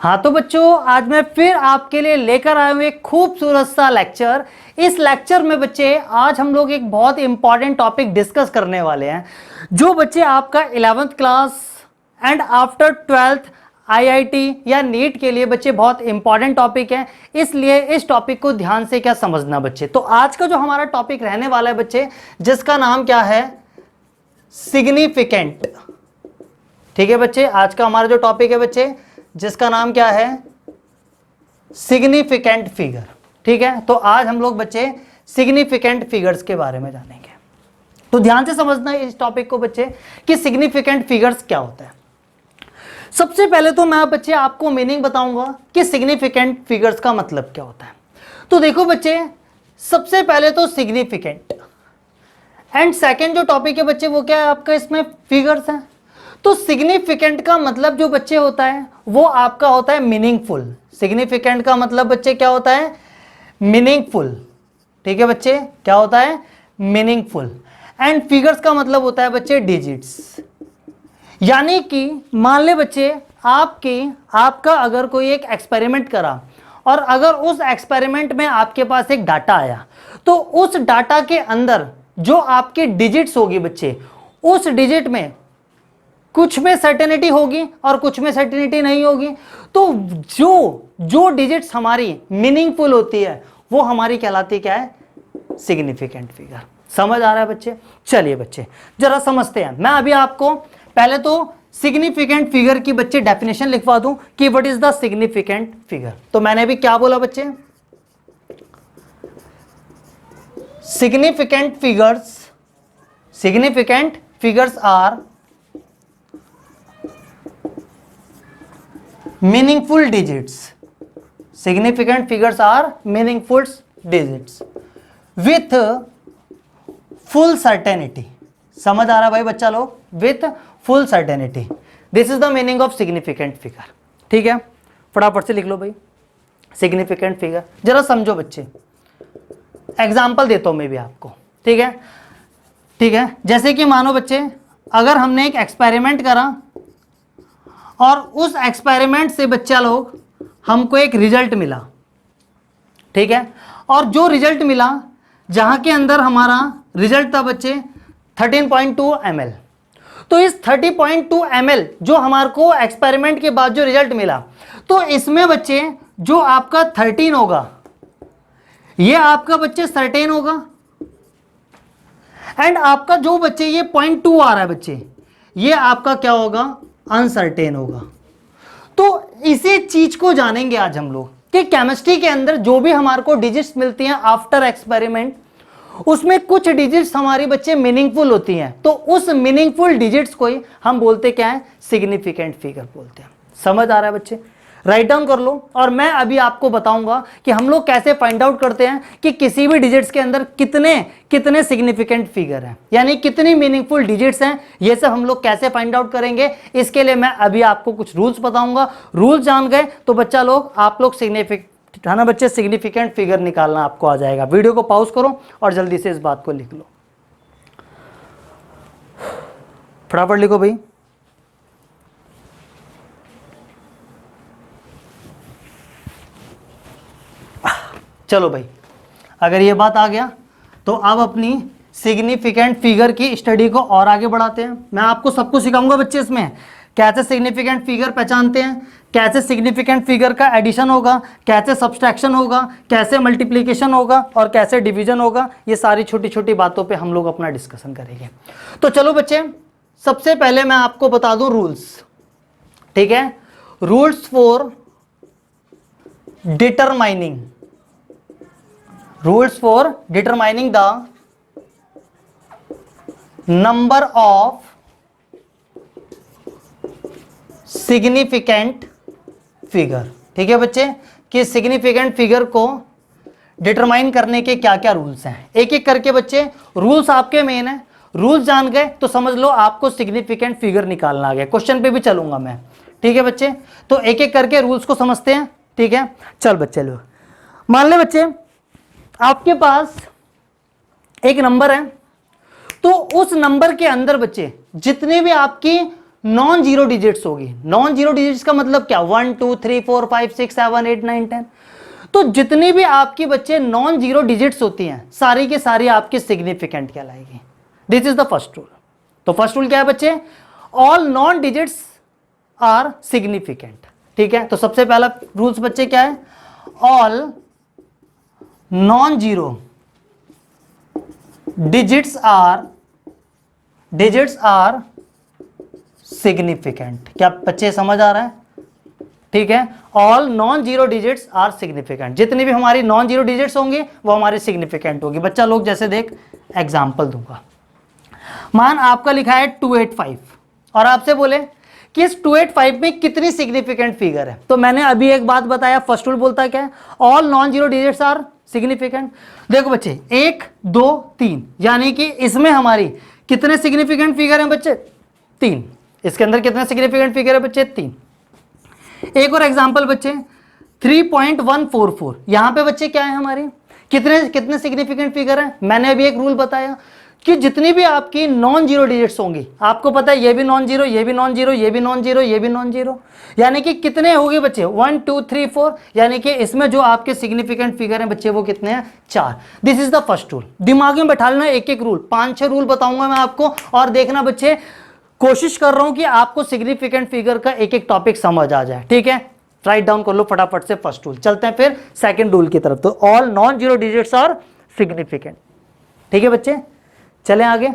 हाँ तो बच्चों, आज मैं फिर आपके लिए लेकर आया हूँ एक खूबसूरत सा लेक्चर। इस लेक्चर में बच्चे आज हम लोग एक बहुत इंपॉर्टेंट टॉपिक डिस्कस करने वाले हैं, जो बच्चे आपका 11th class and after 12th IIT या नीट के लिए बच्चे बहुत इंपॉर्टेंट टॉपिक है। इसलिए इस टॉपिक को ध्यान से क्या समझना बच्चे। तो आज का जो हमारा टॉपिक रहने वाला है बच्चे, जिसका नाम क्या है, सिग्निफिकेंट। ठीक है बच्चे, आज का हमारा जो टॉपिक है बच्चे, जिसका नाम क्या है, सिग्निफिकेंट फिगर। ठीक है, तो आज हम लोग बच्चे सिग्निफिकेंट फिगर्स के बारे में जानेंगे। तो ध्यान से समझना है इस टॉपिक को बच्चे कि सिग्निफिकेंट फिगर्स क्या होता है। सबसे पहले तो मैं बच्चे आपको मीनिंग बताऊंगा कि सिग्निफिकेंट फिगर्स का मतलब क्या होता है। तो देखो बच्चे, सबसे पहले तो सिग्निफिकेंट एंड सेकंड जो टॉपिक है बच्चे वो क्या है आपका, इसमें फिगर्स है। तो सिग्निफिकेंट का मतलब जो बच्चे होता है वो आपका होता है मीनिंगफुल। सिग्निफिकेंट का मतलब बच्चे क्या होता है, मीनिंगफुल। ठीक है बच्चे, क्या होता है, मीनिंगफुल। एंड फिगर्स का मतलब होता है बच्चे डिजिट्स। यानी कि मान ले बच्चे, आपका अगर कोई एक एक्सपेरिमेंट करा और अगर उस एक्सपेरिमेंट में आपके पास एक डाटा आया, तो उस डाटा के अंदर जो आपके डिजिट्स होगी बच्चे, उस डिजिट में कुछ में सर्टेनिटी होगी और कुछ में सर्टेनिटी नहीं होगी। तो जो डिजिट्स हमारी मीनिंगफुल होती है वो हमारी कहलाती क्या है, सिग्निफिकेंट फिगर। समझ आ रहा है बच्चे? चलिए बच्चे जरा समझते हैं। मैं अभी आपको पहले तो सिग्निफिकेंट फिगर की बच्चे डेफिनेशन लिखवा दूं कि what is the significant figure. तो मैंने अभी क्या बोला बच्चे, significant figures are meaningful digits. Significant figures are meaningful digits with full certainty. समझ आ रहा भाई बच्चा लोग, with full certainty. This is the meaning of significant figure. ठीक है, फटाफट से लिख लो भाई significant figure। जरा समझो बच्चे, एग्जाम्पल देता हूं मैं भी आपको। ठीक है, ठीक है, जैसे कि मानो बच्चे, अगर हमने एक एक्सपेरिमेंट करा और उस एक्सपेरिमेंट से बच्चा लोग हमको एक रिजल्ट मिला। ठीक है, और जो रिजल्ट मिला, जहां के अंदर हमारा रिजल्ट था बच्चे 13.2 ml। तो इस 30.2 ml जो हमारे को एक्सपेरिमेंट के बाद जो रिजल्ट मिला, तो इसमें बच्चे जो आपका 13 होगा ये आपका बच्चे सर्टेन होगा, एंड आपका जो बच्चे ये 0.2 आ रहा है बच्चे, ये आपका क्या होगा, अनसर्टेन होगा। तो इसी चीज को जानेंगे आज हम लोग कि केमिस्ट्री के अंदर जो भी हमारे को डिजिट्स मिलती हैं आफ्टर एक्सपेरिमेंट, उसमें कुछ डिजिट्स हमारी बच्चे मीनिंगफुल होती हैं। तो उस मीनिंगफुल डिजिट्स को ही हम बोलते क्या है, सिग्निफिकेंट फिगर बोलते हैं। समझ आ रहा है बच्चे? राइट डाउन कर लो। और मैं अभी आपको बताऊंगा कि हम लोग कैसे फाइंड आउट करते हैं कि किसी भी डिजिट्स के अंदर कितने सिग्निफिकेंट फिगर हैं, यानी कितनी मीनिंगफुल डिजिट्स हैं। ये सब हम लोग कैसे फाइंड आउट करेंगे, इसके लिए मैं अभी आपको कुछ रूल्स बताऊंगा। रूल्स जान गए तो बच्चा लोग, आप लोग सिग्निफिकेंट है ना बच्चे, सिग्निफिकेंट फिगर निकालना आपको आ जाएगा। वीडियो को पॉज करो और जल्दी से इस बात को लिख लो, फटाफट लिखो भाई। चलो भाई, अगर ये बात आ गया तो अब अपनी सिग्निफिकेंट फिगर की स्टडी को और आगे बढ़ाते हैं। मैं आपको सब कुछ सिखाऊंगा बच्चे, इसमें कैसे सिग्निफिकेंट फिगर पहचानते हैं, कैसे सिग्निफिकेंट फिगर का एडिशन होगा, कैसे सब्सट्रैक्शन होगा, कैसे मल्टीप्लिकेशन होगा और कैसे डिवीजन होगा। ये सारी छोटी छोटी बातों पे हम लोग अपना डिस्कशन करेंगे। तो चलो बच्चे, सबसे पहले मैं आपको बता दूं रूल्स। ठीक है, rules for determining the number of significant figure। ठीक है बच्चे, कि सिग्निफिकेंट फिगर को डिटरमाइन करने के क्या क्या रूल्स हैं, एक एक करके बच्चे रूल्स आपके मेन है। रूल्स जान गए तो समझ लो आपको सिग्निफिकेंट फिगर निकालना आ गया। क्वेश्चन पे भी चलूंगा मैं। ठीक है बच्चे, तो एक एक करके रूल्स को समझते हैं। ठीक है, चल बच्चे लो, मान ले बच्चे आपके पास एक नंबर है, तो उस नंबर के अंदर बच्चे जितने भी आपकी नॉन जीरो डिजिट्स होगी। नॉन जीरो डिजिट्स का मतलब क्या, 1 2 3 4 5 6 7 8 9 10। तो जितनी भी आपकी बच्चे नॉन जीरो डिजिट्स होती हैं सारी की सारी आपकी सिग्निफिकेंट कहलाएगी। This is the first rule. तो फर्स्ट रूल क्या है बच्चे, all non digits are significant. ठीक है, तो सबसे पहला रूल्स बच्चे क्या है, all non zero digits are significant. क्या बच्चे समझ आ रहा है? ठीक है, all non zero digits are significant. जितनी भी हमारी नॉन जीरो डिजिट्स होंगी वो हमारी सिग्निफिकेंट होगी। बच्चा लोग जैसे देख, एग्जांपल दूंगा। मान आपका लिखा है 285 और आपसे बोले कि इस 285 में कितनी सिग्निफिकेंट फिगर है। तो मैंने अभी एक बात बताया, फर्स्ट रूल बोलता है क्या है, all non zero digits are significant. देखो बच्चे 1 2 3, यानी कि इसमें हमारी कितने सिग्निफिकेंट फिगर हैं बच्चे, 3। इसके अंदर कितने सिग्निफिकेंट फिगर है बच्चे, 3। एक और एग्जांपल बच्चे 3.144, यहां पे बच्चे क्या है हमारी, कितने कितने सिग्निफिकेंट फिगर है। मैंने अभी एक रूल बताया कि जितनी भी आपकी नॉन जीरो डिजिट्स होंगी, आपको पता है ये भी नॉन जीरो, ये भी नॉन जीरो, ये भी नॉन जीरो, ये भी नॉन जीरो, यानी कि कितने होंगे बच्चे 1 2 3 4, यानी कि इसमें जो आपके सिग्निफिकेंट फिगर हैं बच्चे वो कितने हैं, 4। This is the first rule. दिमाग में बैठा लेना एक एक रूल, 5-6 रूल बताऊंगा मैं आपको, और देखना बच्चे कोशिश कर रहा हूं कि आपको सिग्निफिकेंट फिगर का एक एक टॉपिक समझ आ जाए। ठीक है, राइट डाउन कर लो फटाफट से फर्स्ट रूल। चलते हैं फिर सेकंड रूल की तरफ। तो all non zero digits are significant. ठीक है बच्चे, चलें आगे,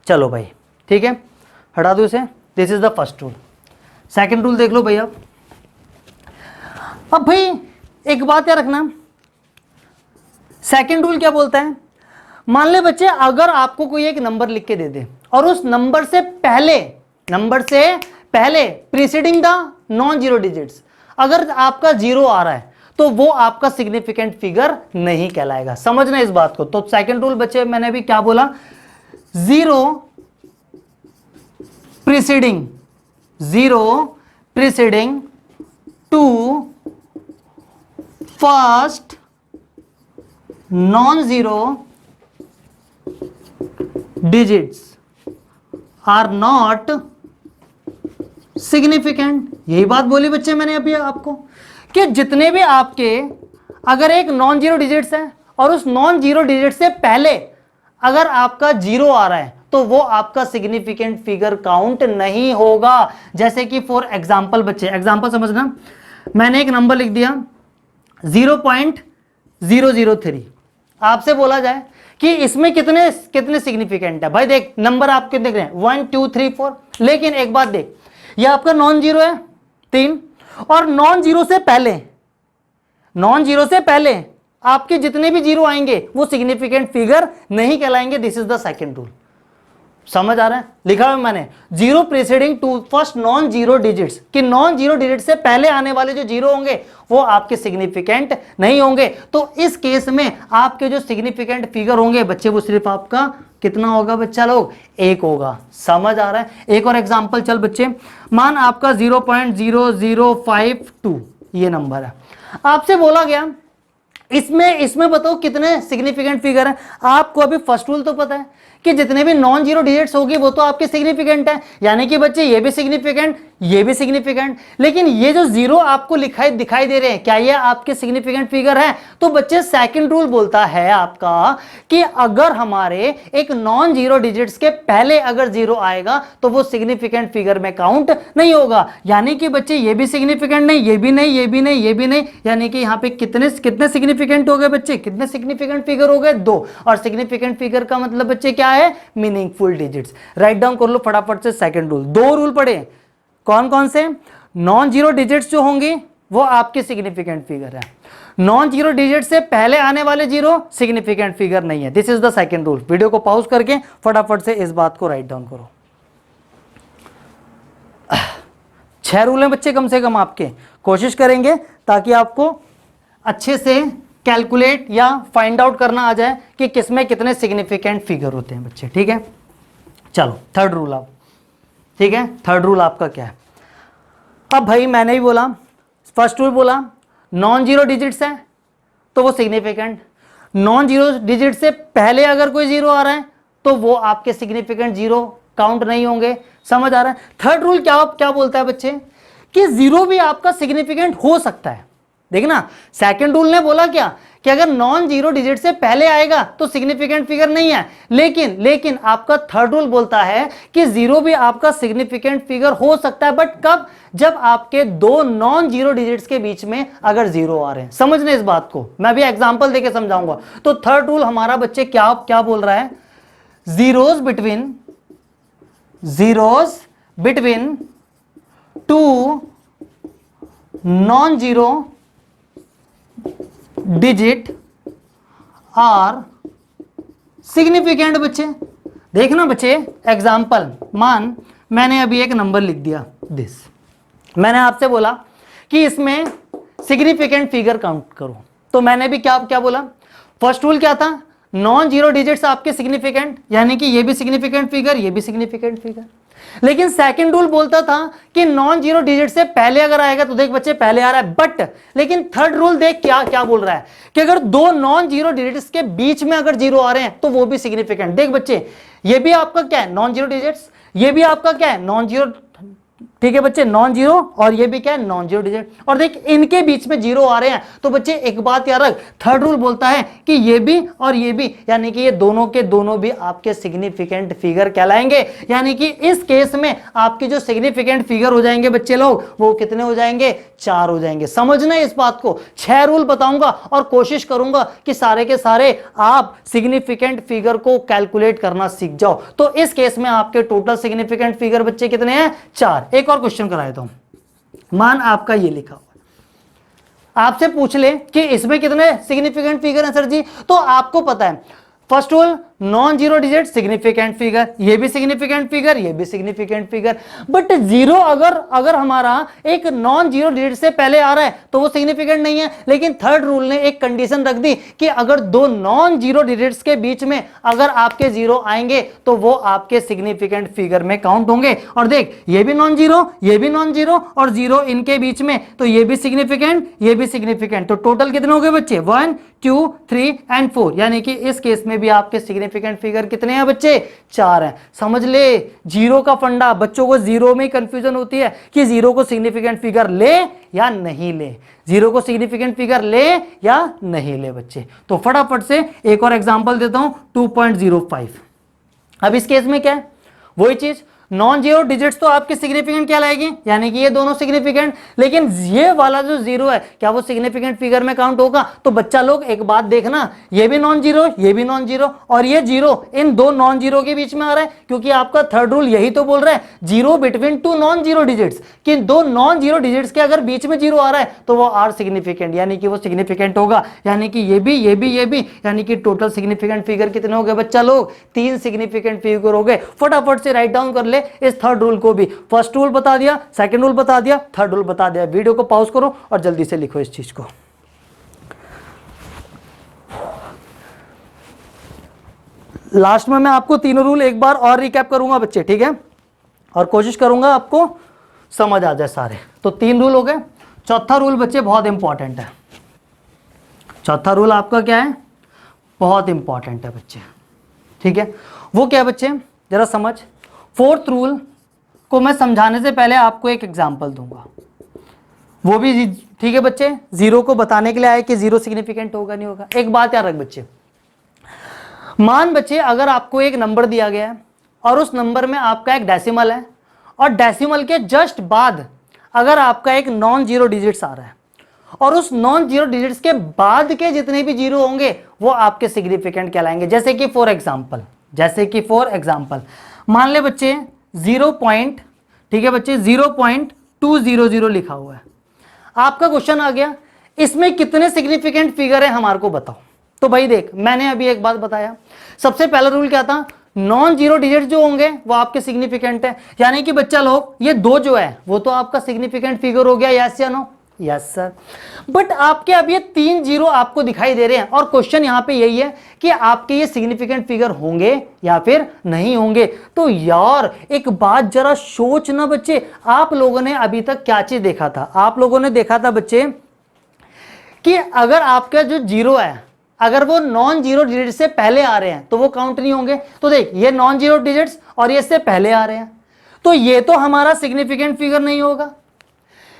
चलो भाई। ठीक है, हटा दो इसे। This is the first rule. Second rule देख लो भाई। अब भाई एक बात याद रखना, सेकंड रूल क्या बोलता है, मान ले बच्चे अगर आपको कोई एक नंबर लिख के दे दे और उस नंबर से पहले preceding the non zero digits अगर आपका जीरो आ रहा है तो वो आपका सिग्निफिकेंट फिगर नहीं कहलाएगा। समझना इस बात को। तो सेकंड रूल बच्चे मैंने अभी क्या बोला, zero preceding to first non zero digits are not significant. यही बात बोली बच्चे मैंने अभी आपको कि जितने भी आपके अगर एक नॉन जीरो डिजिट्स है और उस नॉन जीरो डिजिट से पहले अगर आपका जीरो आ रहा है तो वो आपका सिग्निफिकेंट फिगर काउंट नहीं होगा। जैसे कि फॉर एग्जांपल बच्चे, एग्जांपल समझना, मैंने एक नंबर लिख दिया 0.003, आपसे बोला जाए कि इसमें कितने कितने सिग्निफिकेंट है। भाई देख नंबर आप कितने देख रहे हैं 1 2 3 4, लेकिन एक बात देख, ये आपका नॉन जीरो है 3, और नॉन जीरो से पहले आपके जितने भी जीरो आएंगे वो सिग्निफिकेंट फिगर नहीं कहलाएंगे। This is the second rule. समझ आ रहा है? लिखा हुआ मैंने zero preceding to first non zero digits, कि नॉन जीरो डिजिट से पहले आने वाले जो जीरो होंगे वो आपके सिग्निफिकेंट नहीं होंगे। तो इस केस में आपके जो सिग्निफिकेंट फिगर होंगे बच्चे वो सिर्फ आपका कितना होगा बच्चा लोग, 1 होगा। समझ आ रहा है? एक और एग्जांपल चल बच्चे, मान आपका 0.0052 ये नंबर है, आपसे बोला गया इसमें बताओ कितने सिग्निफिकेंट फिगर है। आपको अभी फर्स्ट रूल तो पता है कि जितने भी नॉन जीरो डिजिट्स होगी वो तो आपके सिग्निफिकेंट है, यानी कि बच्चे ये भी सिग्निफिकेंट, ये भी सिग्निफिकेंट, लेकिन ये जो जीरो आपको दिखाई दे रहे हैं क्या ये आपके सिग्निफिकेंट फिगर है? तो बच्चे सेकंड रूल बोलता है आपका कि अगर हमारे एक नॉन जीरो डिजिट्स के पहले अगर जीरो आएगा तो वो सिग्निफिकेंट फिगर में काउंट नहीं होगा। यानी कि बच्चे ये भी सिग्निफिकेंट नहीं, ये भी नहीं, ये भी नहीं, ये भी नहीं, यानी कि यहाँ पे कितने सिग्निफिकेंट हो गए बच्चे, कितने सिग्निफिकेंट फिगर हो गए, 2। और सिग्निफिकेंट फिगर का मतलब बच्चे क्या है, मीनिंगफुल डिजिट्स। राइट डाउन कर लो फटाफट से सेकंड रूल। 2 रूल पढ़े, कौन कौन से, नॉन जीरो डिजिट्स जो होंगी वो आपके सिग्निफिकेंट फिगर है, नॉन जीरो डिजिट से पहले आने वाले जीरो सिग्निफिकेंट फिगर नहीं है। This is the second rule. Video को पॉज करके फटाफट से इस बात को राइट डाउन करो। 6 रूल हैं बच्चे कम से कम आपके, कोशिश करेंगे ताकि आपको अच्छे से कैलकुलेट या फाइंड आउट करना आ जाए कि किसमें कितने सिग्निफिकेंट फिगर होते हैं बच्चे। ठीक है, चलो थर्ड रूल आप, ठीक है, थर्ड रूल आपका क्या है। अब भाई मैंने भी बोला, फर्स्ट रूल बोला नॉन जीरो डिजिट्स है तो वो सिग्निफिकेंट, नॉन जीरो डिजिट से पहले अगर कोई जीरो आ रहा है तो वो आपके सिग्निफिकेंट जीरो काउंट नहीं होंगे। समझ आ रहा है? थर्ड रूल क्या क्या बोलता है बच्चे कि जीरो भी आपका सिग्निफिकेंट हो सकता है। देखना, सेकंड रूल ने बोला क्या कि अगर नॉन जीरो डिजिट से पहले आएगा तो सिग्निफिकेंट फिगर नहीं है, लेकिन आपका थर्ड रूल बोलता है कि जीरो भी आपका सिग्निफिकेंट फिगर हो सकता है, बट कब? जब आपके दो नॉन जीरो डिजिट्स के बीच में अगर जीरो आ रहे हैं। समझने इस बात को, मैं भी एग्जांपल देके समझाऊंगा। तो थर्ड रूल हमारा बच्चे क्या क्या बोल रहा है? Zeros between two non zero digit are significant. बच्चे देखना बच्चे, एग्जाम्पल, मान मैंने अभी एक नंबर लिख दिया दिस, मैंने आपसे बोला कि इसमें सिग्निफिकेंट फिगर काउंट करो, तो मैंने भी क्या क्या बोला? फर्स्ट रूल क्या था? नॉन जीरो डिजिट्स आपके सिग्निफिकेंट, यानी कि ये भी सिग्निफिकेंट फिगर, ये भी सिग्निफिकेंट फिगर। लेकिन सेकंड रूल बोलता था कि नॉन जीरो डिजिट से पहले अगर आएगा तो देख बच्चे पहले आ रहा है, बट लेकिन थर्ड रूल देख क्या क्या बोल रहा है कि अगर दो नॉन जीरो डिजिट्स के बीच में अगर जीरो आ रहे हैं तो वो भी सिग्निफिकेंट। देख बच्चे, ये भी आपका क्या है? नॉन जीरो डिजिट्स, ये भी आपका क्या है? नॉन जीरो, ठीक है बच्चे, नॉन जीरो, और ये भी क्या है? नॉन जीरो डिजिट, और देख इनके बीच में जीरो आ रहे हैं। तो बच्चे एक बात याद रख, थर्ड रूल बोलता है कि ये भी और ये भी, यानी कि ये दोनों के दोनों भी आपके सिग्निफिकेंट फिगर कहलाएंगे। यानी कि इस केस में आपके जो सिग्निफिकेंट फिगर हो जाएंगे बच्चे लोग, वो कितने हो जाएंगे? 4 हो जाएंगे। समझना इस बात को, 6 रूल बताऊंगा और कोशिश करूंगा कि सारे के सारे आप सिग्निफिकेंट फिगर को कैलकुलेट करना सीख जाओ। तो इस केस में आपके टोटल सिग्निफिकेंट फिगर बच्चे कितने हैं? 4। एक और क्वेश्चन कराया था, मान आपका ये लिखा हुआ, आपसे पूछ ले कि इसमें कितने सिग्निफिकेंट फिगर हैं सर जी, तो आपको पता है first rule non zero digit significant figure, ये भी सिग्निफिकेंट फिगर, ये भी सिग्निफिकेंट फिगर, बट जीरो अगर हमारा एक नॉन जीरो डिजिट से पहले आ रहा है तो वो सिग्निफिकेंट नहीं है। लेकिन थर्ड रूल ने एक कंडीशन रख दी कि अगर दो नॉन जीरो डिजिट्स के बीच में अगर आपके जीरो आएंगे तो वो आपके सिग्निफिकेंट फिगर में काउंट होंगे। और देख, ये भी नॉन जीरो, ये भी नॉन जीरो, और जीरो इनके बीच में, तो ये भी सिग्निफिकेंट, ये भी सिग्निफिकेंट। तो टोटल कितने हो गए बच्चे? 1 2 3 एंड 4, यानी कि इस केस में भी आपके सिग्निफिकेंट फिगर कितने हैं बच्चे? 4 हैं। समझ ले जीरो का फंडा, बच्चों को जीरो में कंफ्यूजन होती है कि जीरो को सिग्निफिकेंट फिगर ले या नहीं ले, जीरो को सिग्निफिकेंट फिगर ले या नहीं ले बच्चे। तो फटाफट से एक और एग्जांपल देता हूं, 2.05। अब इस केस में क्या है? वही चीज, नॉन जीरो डिजिट्स तो आपके सिग्निफिकेंट क्या लाएगी, यानी कि ये दोनों सिग्निफिकेंट, लेकिन ये वाला जो जीरो है क्या वो सिग्निफिकेंट फिगर में काउंट होगा? तो बच्चा लोग एक बात देखना, ये भी नॉन जीरो, ये भी नॉन जीरो, और ये जीरो इन दो नॉन जीरो के बीच में आ रहा है, क्योंकि आपका थर्ड रूल यही तो बोल रहा है, zero between two non zero digits, कि दो नॉन जीरो डिजिट्स के अगर बीच में जीरो आ रहा है तो वो आर सिग्निफिकेंट, यानी कि वो सिग्निफिकेंट होगा। यानी कि ये भी, ये भी, ये भी, यानी कि टोटल सिग्निफिकेंट फिगर कितने हो गए बच्चा लोग? 3 सिग्निफिकेंट फिगर हो गए। फटाफट से राइट डाउन कर ले इस थर्ड रूल को भी। फर्स्ट रूल बता दिया, सेकंड रूल बता दिया, थर्ड रूल बता दिया। वीडियो को पॉज करो और जल्दी से लिखो इस चीज को। लास्ट में मैं आपको तीनों रूल एक बार और रिकैप करूंगा बच्चे, ठीक है, और कोशिश करूंगा आपको समझ आ जाए सारे। तो 3 रूल हो गए। चौथा रूल बच्चे बहुत इंपॉर्टेंट है। चौथा रूल आपका क्या है? बहुत इंपॉर्टेंट है बच्चे, ठीक है। वो क्या बच्चे, जरा समझ। फोर्थ रूल को मैं समझाने से पहले आपको एक एग्जांपल दूंगा, वो भी ठीक है बच्चे, जीरो को बताने के लिए आए कि जीरो सिग्निफिकेंट होगा नहीं होगा। एक बात याद रख बच्चे, मान बच्चे अगर आपको एक नंबर दिया गया है और उस नंबर में आपका एक डेसिमल है, और डेसिमल के जस्ट बाद अगर आपका एक नॉन जीरो डिजिट्स आ रहा है, और उस नॉन जीरो डिजिट्स के बाद के जितने भी जीरो होंगे वो आपके सिग्निफिकेंट कहलाएंगे। जैसे कि फॉर एग्जांपल मान ले बच्चे 0 पॉइंट, ठीक है बच्चे, 0.200 लिखा हुआ है। आपका क्वेश्चन आ गया, इसमें कितने सिग्निफिकेंट फिगर है हमारे को बताओ। तो भाई देख, मैंने अभी एक बात बताया, सबसे पहला रूल क्या था? नॉन जीरो डिजिट जो होंगे वो आपके सिग्निफिकेंट है, यानी कि बच्चा लोग ये दो जो है वो तो आपका सिग्निफिकेंट फिगर हो गया, यस या नो? Yes sir. बट आपके अब ये 3 जीरो आपको दिखाई दे रहे हैं, और क्वेश्चन यहां पे यही है कि आपके ये सिग्निफिकेंट फिगर होंगे या फिर नहीं होंगे। तो यार एक बात जरा सोच ना बच्चे, आप लोगों ने अभी तक क्या चीज देखा था? आप लोगों ने देखा था बच्चे कि अगर आपका जो जीरो है, अगर वो नॉन जीरो डिजिट से पहले आ रहे हैं तो वो काउंट नहीं होंगे। तो देख ये नॉन जीरो डिजिट्स और ये इससे पहले आ रहे हैं, तो ये तो हमारा सिग्निफिकेंट फिगर नहीं होगा।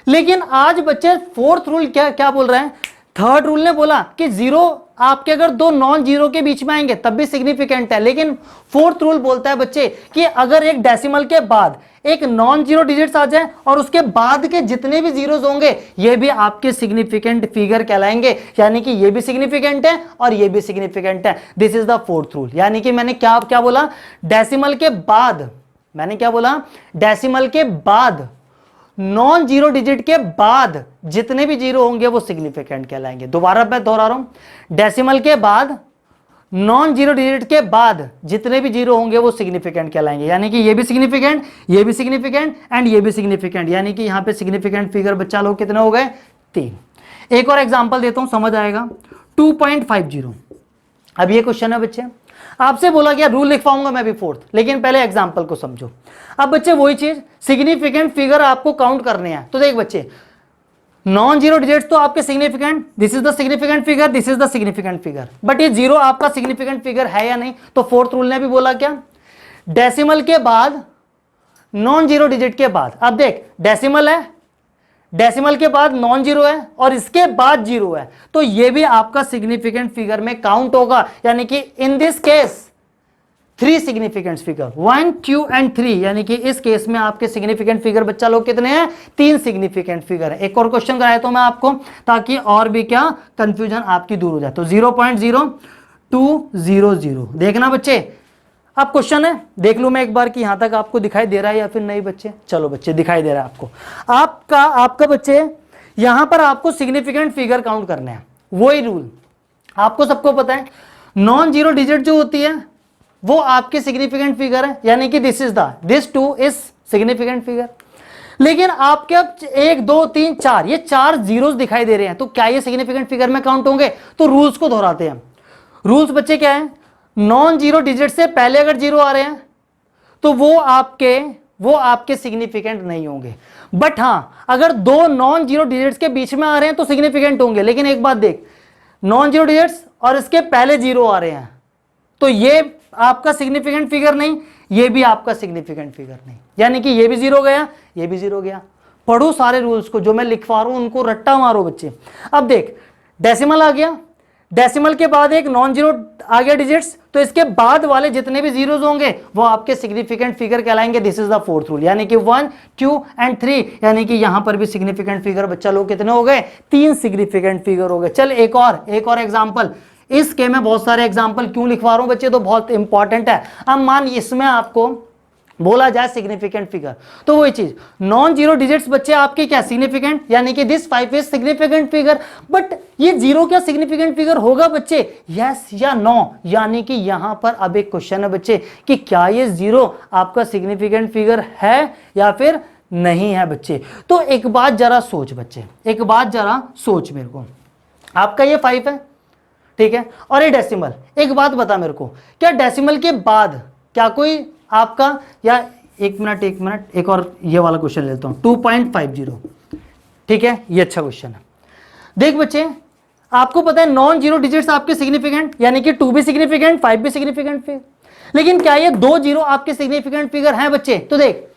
लेकिन आज बच्चे फोर्थ रूल क्या क्या बोल रहे हैं, थर्ड रूल ने बोला कि जीरो आपके अगर दो नॉन जीरो के बीच में आएंगे तब भी सिग्निफिकेंट है। लेकिन फोर्थ रूल बोलता है बच्चे कि अगर एक डेसिमल के बाद एक नॉन जीरो डिजिट्स आ जाए और उसके बाद के जितने भी जीरोस होंगे ये भी आपके सिग्निफिकेंट फिगर कहलाएंगे, यानी कि ये भी सिग्निफिकेंट है और ये भी सिग्निफिकेंट है। This is the fourth rule. यानी कि मैंने क्या क्या बोला, डेसिमल के बाद, मैंने क्या बोला, डेसिमल के बाद नॉन जीरो डिजिट के बाद जितने भी जीरो होंगे वो सिग्निफिकेंट कहलाएंगे। दोबारा मैं दोहरा रहा हूं, डेसिमल के बाद नॉन जीरो डिजिट के बाद जितने भी जीरो होंगे वो सिग्निफिकेंट कहलाएंगे। यानी कि ये भी सिग्निफिकेंट, ये भी सिग्निफिकेंट एंड ये भी सिग्निफिकेंट, यानी कि यहां पे सिग्निफिकेंट फिगर बच्चा लोग कितने हो गए, 3। एक और एग्जांपल देता हूं, समझ आएगा। 2.50। अब ये क्वेश्चन है बच्चे, आपसे बोला गया रूल लिखवाऊंगा मैं भी फोर्थ, लेकिन पहले एग्जांपल को समझो। अब बच्चे वही चीज, सिग्निफिकेंट फिगर आपको काउंट करने हैं। तो देख बच्चे, नॉन जीरो डिजिट्स तो आपके significant, this is the significant figure, this is the significant figure, but ये जीरो आपका सिग्निफिकेंट फिगर है या नहीं। तो फोर्थ रूल ने भी बोला क्या, डेसिमल के बाद नॉन जीरो डिजिट के बाद, अब देख डेसिमल है, डेसिमल के बाद नॉन जीरो है और इसके बाद जीरो है, तो ये भी आपका सिग्निफिकेंट फिगर में काउंट होगा। यानी कि in this case 3 significant figure, 1, 2 and 3, यानी कि इस केस में आपके सिग्निफिकेंट फिगर बच्चा लोग कितने हैं, 3 सिग्निफिकेंट फिगर है। एक और क्वेश्चन कराया तो मैं आपको, ताकि और भी क्या कंफ्यूजन आपकी दूर हो जाए। तो 0.0200 देखना बच्चे। अब क्वेश्चन है, देख लूं मैं एक बार कि यहां तक आपको दिखाई दे रहा है या फिर नहीं बच्चे। चलो बच्चे दिखाई दे रहा है आपको। आपका बच्चे यहां पर आपको सिग्निफिकेंट फिगर काउंट करने हैं। वही रूल आपको सबको पता है, नॉन जीरो डिजिट जो होती है वो आपकी सिग्निफिकेंट फिगर है, यानी कि दिस 2 इज सिग्निफिकेंट फिगर। लेकिन आपके अब 1 2 3 4 ये 4 जीरोस दिखाई दे रहे हैं, तो क्या ये सिग्निफिकेंट फिगर में काउंट होंगे। तो रूल्स को दोहराते हैं। रूल्स बच्चे क्या है, नॉन जीरो डिजिट से पहले अगर जीरो आ रहे हैं तो वो आपके सिग्निफिकेंट नहीं होंगे। बट हां, अगर दो नॉन जीरो डिजिट्स के बीच में आ रहे हैं तो सिग्निफिकेंट होंगे। लेकिन एक बात देख, नॉन जीरो डिजिट्स और इसके पहले जीरो आ रहे हैं तो ये आपका सिग्निफिकेंट फिगर नहीं, ये भी आपका सिग्निफिकेंट फिगर नहीं, यानी कि ये भी जीरो गया, ये भी जीरो गया। पढ़ो सारे रूल्स को, जो मैं लिखवा रहा हूं उनको रट्टा मारो बच्चे। अब देख, डेसिमल आ गया, डेसिमल के बाद एक नॉन जीरो आ गया डिजिट्स, तो इसके बाद वाले जितने भी जीरोस होंगे वो आपके सिग्निफिकेंट फिगर कहलाएंगे। This is the fourth rule, यानी कि 1, 2 एंड 3, यानी कि यहां पर भी सिग्निफिकेंट फिगर बच्चा लोग कितने हो गए, 3 सिग्निफिकेंट फिगर हो गए। चल एक और एग्जांपल। इसके मैं बहुत सारे एग्जांपल क्यों लिखवा रहा हूं बच्चे, तो बहुत इंपॉर्टेंट है। अब मान इसमें आपको बोला जाए सिग्निफिकेंट फिगर, तो वही चीज, नॉन जीरो डिजिट्स बच्चे आपके क्या सिग्निफिकेंट, यानी कि this 5 is significant figure. But ये जीरो क्या सिग्निफिकेंट फिगर होगा बच्चे, यस या नो। यानी कि यहां पर अब एक क्वेश्चन है बच्चे कि क्या ये जीरो आपका सिग्निफिकेंट फिगर है या फिर नहीं है बच्चे। तो एक बात जरा सोच बच्चे, एक बात जरा सोच मेरे को, आपका ये 5 है, ठीक है, और ये डेसिमल। एक बात बता मेरे को, क्या डेसिमल के बाद क्या कोई आपका, या एक मिनट एक और ये वाला क्वेश्चन लेता हूं, 2.50, ठीक है, ये अच्छा क्वेश्चन है। देख बच्चे, आपको पता है नॉन जीरो डिजिट्स आपके सिग्निफिकेंट, यानी कि 2 भी सिग्निफिकेंट, 5 भी सिग्निफिकेंट फिगर। लेकिन क्या ये 2 जीरो आपके सिग्निफिकेंट फिगर हैं बच्चे। तो देख,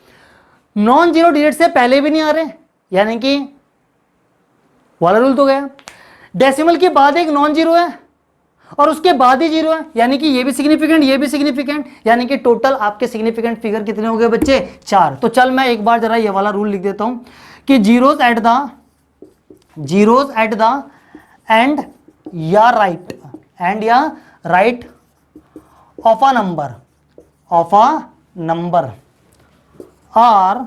नॉन जीरो डिजिट से पहले भी नहीं आ रहे, यानी कि वाला रूल तो गया। डेसिमल के बाद एक नॉन जीरो है और उसके बाद ही जीरो है, यानी कि ये भी सिग्निफिकेंट, ये भी सिग्निफिकेंट, यानी कि टोटल आपके सिग्निफिकेंट फिगर कितने हो गए बच्चे, 4। तो चल मैं एक बार जरा ये वाला रूल लिख देता हूं कि जीरोस एट द एंड या right of a number are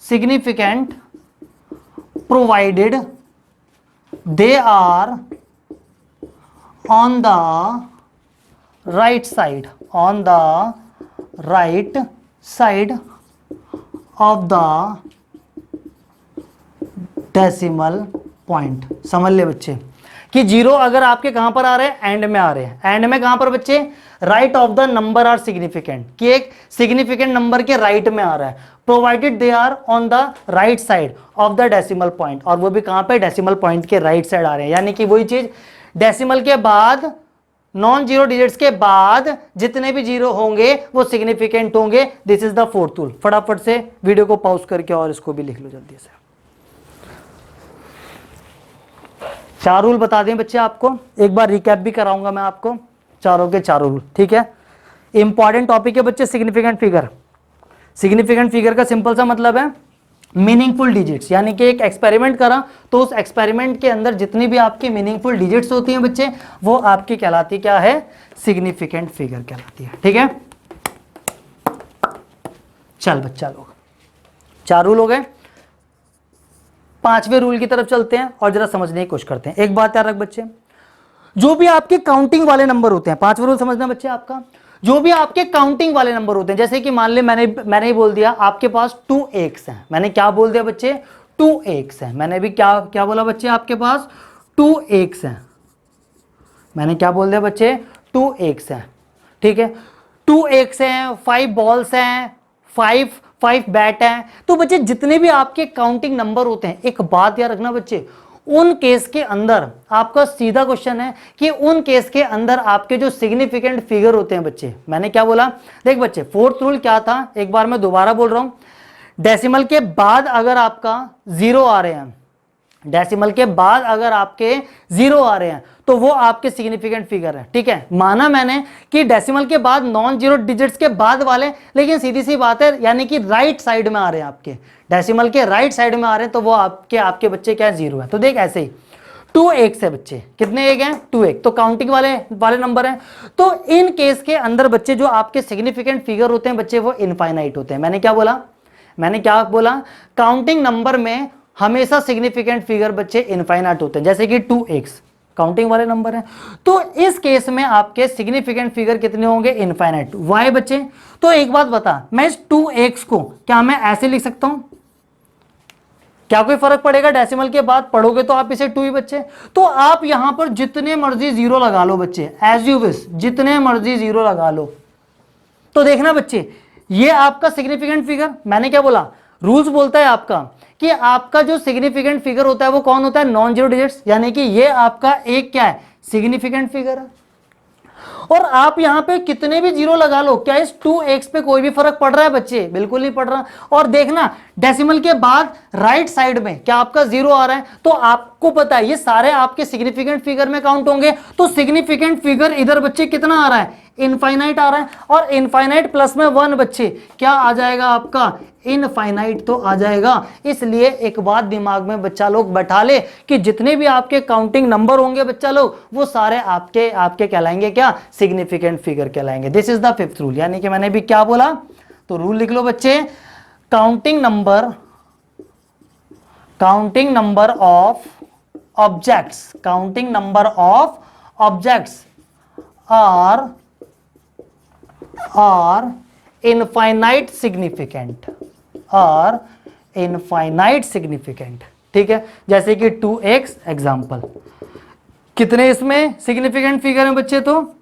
significant provided they are on the right side of the decimal point। समझ ले बच्चे, कि जीरो अगर आपके कहां पर आ रहे हैं, एंड में आ रहे हैं। एंड में कहां पर बच्चे, right of the number are significant, कि एक सिग्निफिकेंट नंबर के राइट में आ रहा है, provided they are on the right side of the decimal point, और वो भी कहां पे, डेसिमल पॉइंट के राइट साइड आ रहे हैं। यानी कि वही चीज, डेसिमल के बाद, नॉन जीरो डिजिट्स के बाद जितने भी जीरो होंगे वो सिग्निफिकेंट होंगे। This is the fourth rule. फटाफट से वीडियो को पॉज करके और इसको भी लिख लो जल्दी से। 4 रूल बता दें बच्चे आपको, एक बार रिकैप भी कराऊंगा मैं आपको, चारों के चारों रूल, ठीक है। इंपॉर्टेंट टॉपिक है बच्चे सिग्निफिकेंट फिगर। सिग्निफिकेंट फिगर का सिंपल सा मतलब है मीनिंगफुल डिजिट्स, यानी कि एक एक्सपेरिमेंट करा तो उस एक्सपेरिमेंट के अंदर जितनी भी आपकी मीनिंगफुल डिजिट्स होती हैं बच्चे, वो आपकी कहलाती क्या है, सिग्निफिकेंट फिगर कहलाती है, ठीक है। चल बच्चा लोग, 4 रूल हो गए। 5वें रूल की तरफ चलते हैं और जरा समझने की कोशिश करते हैं। एक बात याद रख बच्चे, जो भी आपके काउंटिंग वाले नंबर होते हैं, 5वां रूल समझना बच्चे आपका, जो भी आपके काउंटिंग वाले नंबर होते हैं, जैसे कि मान ले मैंने ही बोल दिया आपके पास 2x है, मैंने क्या बोल दिया बच्चे, 2x है। मैंने भी क्या बोला बच्चे, आपके पास 2x है, मैंने क्या बोल दिया बच्चे, 2x है, ठीक है। 2x है, 5 बॉल्स हैं, 5 बैट हैं। तो बच्चे जितने भी आपके काउंटिंग नंबर होते हैं, एक बात याद रखना बच्चे, उन केस के अंदर आपका सीधा क्वेश्चन है कि उन केस के अंदर आपके जो सिग्निफिकेंट फिगर होते हैं बच्चे, मैंने क्या बोला, देख बच्चे, 4th रूल क्या था, एक बार मैं दोबारा बोल रहा हूं, डेसिमल के बाद अगर आपका 0 आ रहे हैं, डेसिमल के बाद अगर आपके 0 आ रहे हैं तो वो आपके सिग्निफिकेंट फिगर है, ठीक है। माना मैंने कि डेसिमल के बाद नॉन जीरो डिजिट्स के बाद वाले, लेकिन सीधी सी बात है, यानी कि राइट साइड में आ रहे हैं, आपके डेसिमल के राइट साइड में आ रहे हैं, तो वो आपके बच्चे क्या है, 0 है। तो देख ऐसे ही 2x है बच्चे, कितने एक हैं, 2x, तो काउंटिंग वाले नंबर हैं। तो इन केस के अंदर बच्चे जो आपके सिग्निफिकेंट फिगर होते हैं बच्चे, वो इनफाइनाइट होते हैं। मैंने क्या बोला, काउंटिंग नंबर में हमेशा सिग्निफिकेंट फिगर बच्चे इनफाइनाइट होते हैं, जैसे कि 2x काउंटिंग वाले नंबर हैं। तो इस केस में आपके सिग्निफिकेंट फिगर कितने होंगे, इनफाइनाइट। वाई बच्चे, तो एक बात बता, मैं इस 2x को क्या मैं ऐसे लिख सकता हूं, क्या कोई फर्क पड़ेगा, डेसिमल के बाद पढ़ोगे तो आप इसे 2 ही बच्चे। तो आप यहां पर जितने मर्जी 0 लगा लो बच्चे, एज यू विश, जितने मर्जी 0 लगा लो। तो देखना बच्चे, ये आपका सिग्निफिकेंट फिगर, मैंने क्या बोला, रूल्स बोलता है आपका कि आपका जो सिग्निफिकेंट फिगर होता है वो कौन होता है, नॉन जीरो डिजिट्स, यानी कि ये आपका एक क्या है, सिग्निफिकेंट फिगर है। और आप यहां पे कितने भी 0 लगा लो, क्या इस 2x पे कोई भी फर्क पड़ रहा है बच्चे, बिल्कुल नहीं पड़ रहा। और देखना डेसिमल के बाद राइट साइड में क्या आपका 0 आ रहा है, तो आपको पता है ये सारे आपके सिग्निफिकेंट फिगर में काउंट होंगे। तो सिग्निफिकेंट फिगर इधर बच्चे कितना आ रहा है, इनफाइनाइट आ रहा है, और इनफाइनाइट प्लस में 1 बच्चे क्या आ जाएगा आपका, इनफाइनाइट तो आ जाएगा। इसलिए एक बात दिमाग में बच्चा लोग बैठा ले कि जितने भी आपके काउंटिंग नंबर होंगे बच्चा लोग, वो सारे आपके कहलाएंगे क्या, सिग्निफिकेंट फिगर कहलाएंगे। This is the 5th rule, यानी कि मैंने भी क्या बोला, तो रूल लिख लो बच्चे, counting number of objects are infinite significant, ठीक है। जैसे कि 2x एग्जाम्पल, कितने इसमें सिग्निफिकेंट फिगर हैं बच्चे, तो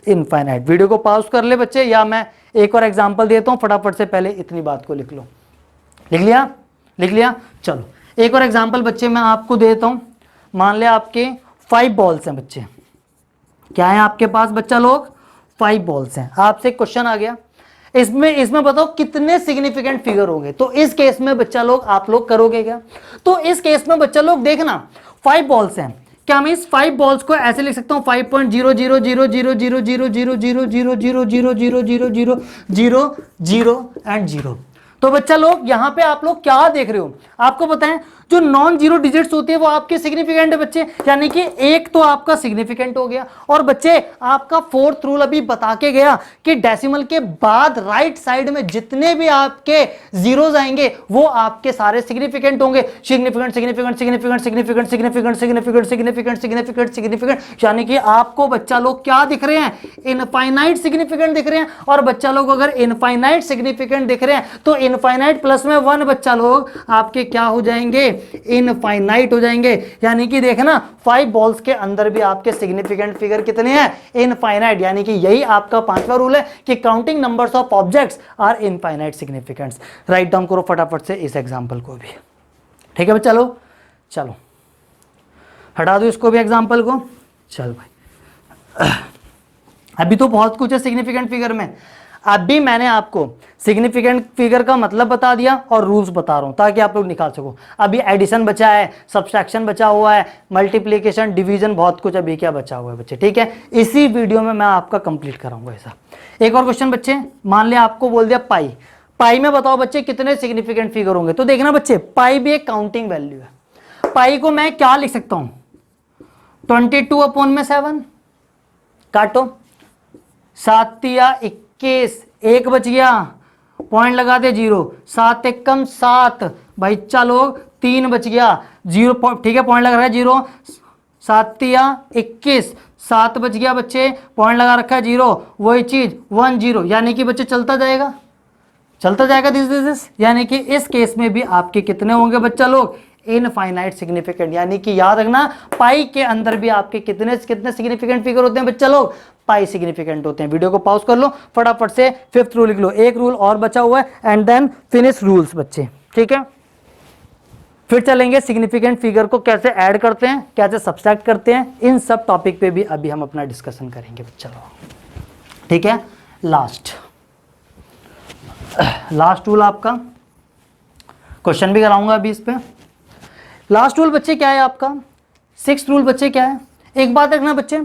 इनफाइनाइट। वीडियो को पॉज कर ले बच्चे, या मैं एक और एग्जाम्पल देता हूं, फटाफट से पहले इतनी बात को लिख लो। लिख लिया, चलो एक और एग्जाम्पल बच्चे मैं आपको देता हूं। मान ले आपके 5 बॉल्स हैं बच्चे, क्या है आपके पास बच्चा लोग, 5 बॉल्स हैं। आपसे क्वेश्चन आ गया, इसमें बताओ कितने सिग्निफिकेंट फिगर होंगे। तो इस केस में बच्चा लोग आप लोग करोगे क्या, तो इस केस में बच्चा लोग देखना 5 बॉल्स हैं, क्या मैं इस 5 बॉल्स को ऐसे लिख सकता हूं, 5.00000000000000000 एंड 0। तो बच्चा लोग यहां पे आप लोग क्या देख रहे हो, आपको पता है जो नॉन जीरो डिजिट्स होती है वो आपके सिग्निफिकेंट है बच्चे, यानी कि एक तो आपका सिग्निफिकेंट हो गया। और बच्चे आपका 4th रूल अभी बता के गया कि डेसिमल के बाद राइट साइड में जितने भी आपके जीरोस आएंगे वो आपके सारे सिग्निफिकेंट होंगे। सिग्निफिकेंट, यानी कि आपको बच्चा लोग क्या दिख रहे हैं, इनफाइनाइट सिग्निफिकेंट दिख रहे हैं। और बच्चा लोग अगर इनफाइनाइट सिग्निफिकेंट दिख रहे हैं तो इनफाइनाइट प्लस में 1 बच्चा लोग आपके क्या हो जाएंगे, इनफाइनाइट हो जाएंगे। यानी कि देखना 5 बॉल्स के अंदर भी आपके सिग्निफिकेंट फिगर कितने हैं, इनफाइनाइट। यानी कि यही आपका 5वां रूल है कि counting numbers of objects are infinite significants. Right down करो फटाफट से इस एग्जांपल को भी, ठीक है। चलो चलो हटा दो इसको भी एग्जांपल को। चल भाई अभी तो बहुत कुछ है सिग्निफिकेंट फिगर में। अभी मैंने आपको सिग्निफिकेंट फिगर का मतलब बता दिया और रूल्स बता रहा हूं ताकि आप लोग निकाल सको। अभी एडिशन बचा है, सब्सट्रैक्शन बचा हुआ है, मल्टीप्लिकेशन, डिवीजन, बहुत कुछ अभी क्या बचा हुआ है बच्चे, ठीक है। इसी वीडियो में मैं आपका कंप्लीट कराऊंगा ऐसा। एक और क्वेश्चन बच्चे, मान लिया आपको बोल दिया पाई। पाई में बताओ बच्चे कितने सिग्निफिकेंट फिगर होंगे। तो देखना बच्चे पाई भी एक काउंटिंग वैल्यू है। पाई को मैं क्या लिख सकता हूं, 22/7 काटो, 7 या 21, 1 बच गया, पॉइंट लगा दे 0, 7 एकम 7 भाई, चलो 3 बच गया 0, ठीक है, पॉइंट लगा रहा है 0, 7 या 21, 7 बच गया बच्चे, पॉइंट लगा रखा है 0, वही चीज 1 0, यानी कि बच्चे चलता जाएगा दिस। यानी कि इस केस में भी आपके कितने होंगे बच्चा लोग, इनफाइनाइट सिग्निफिकेंट। यानी कि याद रखना पाई के अंदर भी आपके कितने सिग्निफिकेंट फिगर होते हैं बच्चा लोग, पाई सिग्निफिकेंट होते हैं। वीडियो को पॉज कर लो फटाफट से, 5th रूल लिख लो। एक रूल और बचा हुआ है एंड देन फिनिश रूल्स बच्चे, ठीक है। फिर चलेंगे सिग्निफिकेंट फिगर को कैसे ऐड करते हैं, कैसे सब्सट्रैक्ट करते हैं, इन सब टॉपिक पे भी अभी हम अपना डिस्कशन करेंगे बच्चा लोग, ठीक है। लास्ट रूल आपका क्वेश्चन भी कराऊंगा अभी इस पे। लास्ट रूल बच्चे क्या है आपका, 6th रूल बच्चे क्या है। एक बात रखना बच्चे,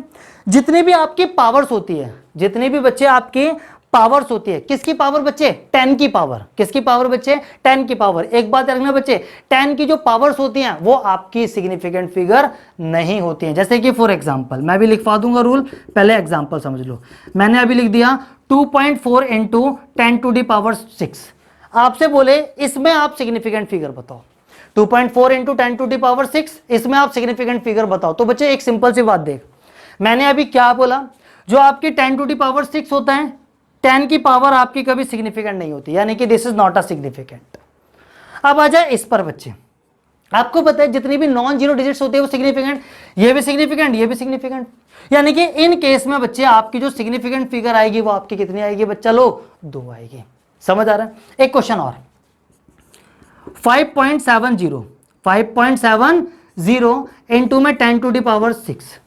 जितनी भी आपकी पावर्स होती है, जितनी भी बच्चे आपकी पावर्स होती है, किसकी पावर बच्चे, 10 की पावर, किसकी पावर बच्चे, 10 की पावर। एक बात रखना बच्चे, 10 की जो पावर्स होती हैं वो आपकी सिग्निफिकेंट फिगर नहीं होती हैं। जैसे कि फॉर एग्जांपल मैं भी लिखवा दूंगा रूल, पहले एग्जांपल समझ लो। मैंने अभी लिख दिया 2.4 इंटू 10⁻⁶। आपसे बोले इसमें आप सिग्निफिकेंट फिगर बताओ, 2.4 इंटू 10⁻⁶, इसमें आप सिग्निफिकेंट फिगर बताओ। तो बच्चे एक सिंपल सी बात देख, मैंने अभी क्या बोला, जो आपकी 10⁻⁶ होता है, 10 की पावर आपकी कभी सिग्निफिकेंट नहीं होती, यानी कि this is not a significant. अब आ जाए इस पर बच्चे, आपको पता है जितनी भी नॉन जीरो डिजिट्स होते हैं वो सिग्निफिकेंट, ये भी सिग्निफिकेंट, ये भी सिग्निफिकेंट। यानी कि इन केस में बच्चे आपकी जो सिग्निफिकेंट फिगर आएगी वो आपकी कितनी आएगी बच्चा लोग, 2 आएगी। समझ आ रहा है। एक क्वेश्चन और, 5.70 इंटू में 10⁻⁶।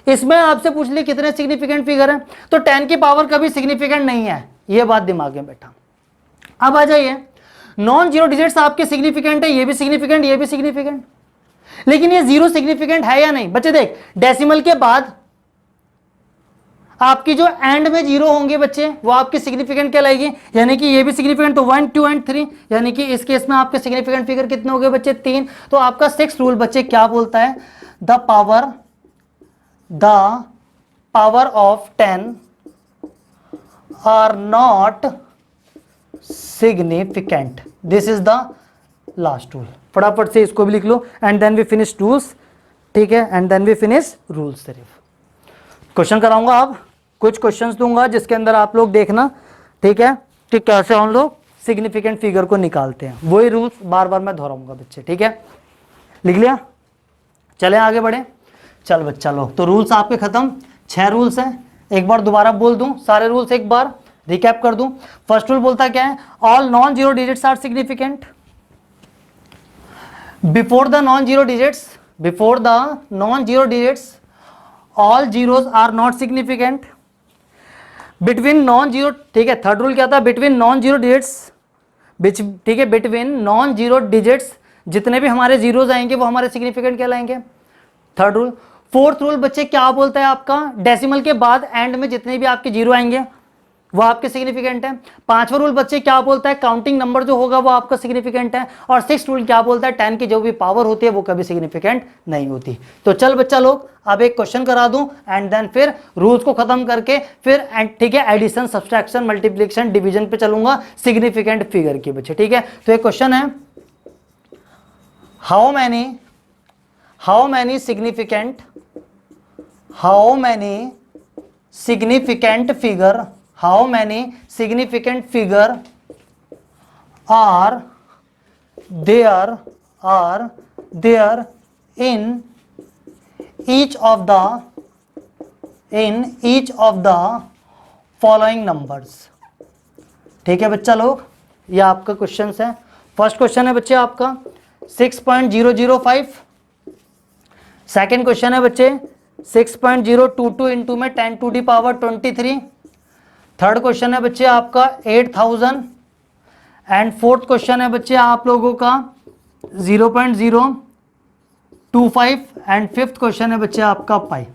इसमें आपसे पूछ ली कितने सिग्निफिकेंट फिगर है, तो 10 की पावर कभी सिग्निफिकेंट नहीं है, ये बात दिमाग में बैठा। अब आ जाइए, नॉन जीरो डिजिट्स आपके सिग्निफिकेंट है, ये भी सिग्निफिकेंट, ये भी सिग्निफिकेंट, लेकिन ये 0 सिग्निफिकेंट है या नहीं बच्चे। देख डेसिमल के बाद आपकी जो एंड में 0 होंगे बच्चे वो आपकी सिग्निफिकेंट कहलाएगी, यानी कि ये भी सिग्निफिकेंट, तो 1 2 एंड 3, यानी कि इस केस में आपके सिग्निफिकेंट फिगर कितने हो गए बच्चे, 3। तो आपका 6th रूल बच्चे क्या बोलता है, the power of 10 are not significant. This is the last rule. फटाफट से इसको भी लिख लो and then we finish rules, ठीक है, and then we finish rules. सिर्फ क्वेश्चन कराऊंगा, अब कुछ क्वेश्चंस दूंगा जिसके अंदर आप लोग देखना, ठीक है, कि कैसे हम लोग सिग्निफिकेंट फिगर को निकालते हैं। वही रूल्स बार बार मैं दोहराऊंगा बच्चे, ठीक है। लिख लिया, चले आगे बढ़े। चल बच्चा लोग, तो रूल्स आपके खत्म, 6 रूल्स हैं। एक बार दोबारा बोल दूं सारे रूल्स, एक बार रिकैप कर दूं। फर्स्ट रूल बोलता क्या है, all non zero digits are significant before the non zero digits, all zeros are not significant between non zero, ठीक है। थर्ड रूल क्या था, बिटवीन नॉन जीरो डिजिट्स, ठीक है, बिटवीन नॉन जीरो डिजिट्स जितने भी हमारे जीरोस आएंगे वो हमारे सिग्निफिकेंट कहलाएंगे, थर्ड रूल। फोर्थ रूल बच्चे क्या बोलता है आपका, डेसिमल के बाद एंड में जितने भी आपके जीरो आएंगे वो आपके सिग्निफिकेंट है। 5वां रूल बच्चे क्या बोलता है, काउंटिंग नंबर जो होगा वो आपका सिग्निफिकेंट है। और 6th रूल क्या बोलता है, 10 की जो भी पावर होती है वो कभी सिग्निफिकेंट नहीं होती। तो चल बच्चा लोग, अब एक क्वेश्चन करा दूं एंड देन फिर रूल्स को खत्म करके फिर ठीक है एडिशन, सब्सट्रैक्शन, मल्टीप्लिकेशन, डिवीजन पे चलूंगा सिग्निफिकेंट फिगर की बच्चे, ठीक है। तो एक क्वेश्चन है, how many significant figure are there are there in each of the following numbers. ठीक है बच्चा लोग, ये आपका क्वेश्चन है। फर्स्ट क्वेश्चन है बच्चे आपका 6.005। सेकेंड क्वेश्चन है बच्चे 6.022 इंटू में 10 to the power 23। Third question है बच्चे आपका 8000 एंड फोर्थ क्वेश्चन है बच्चे आप लोगों का 0.025 एंड फिफ्थ क्वेश्चन है बच्चे आपका पाई।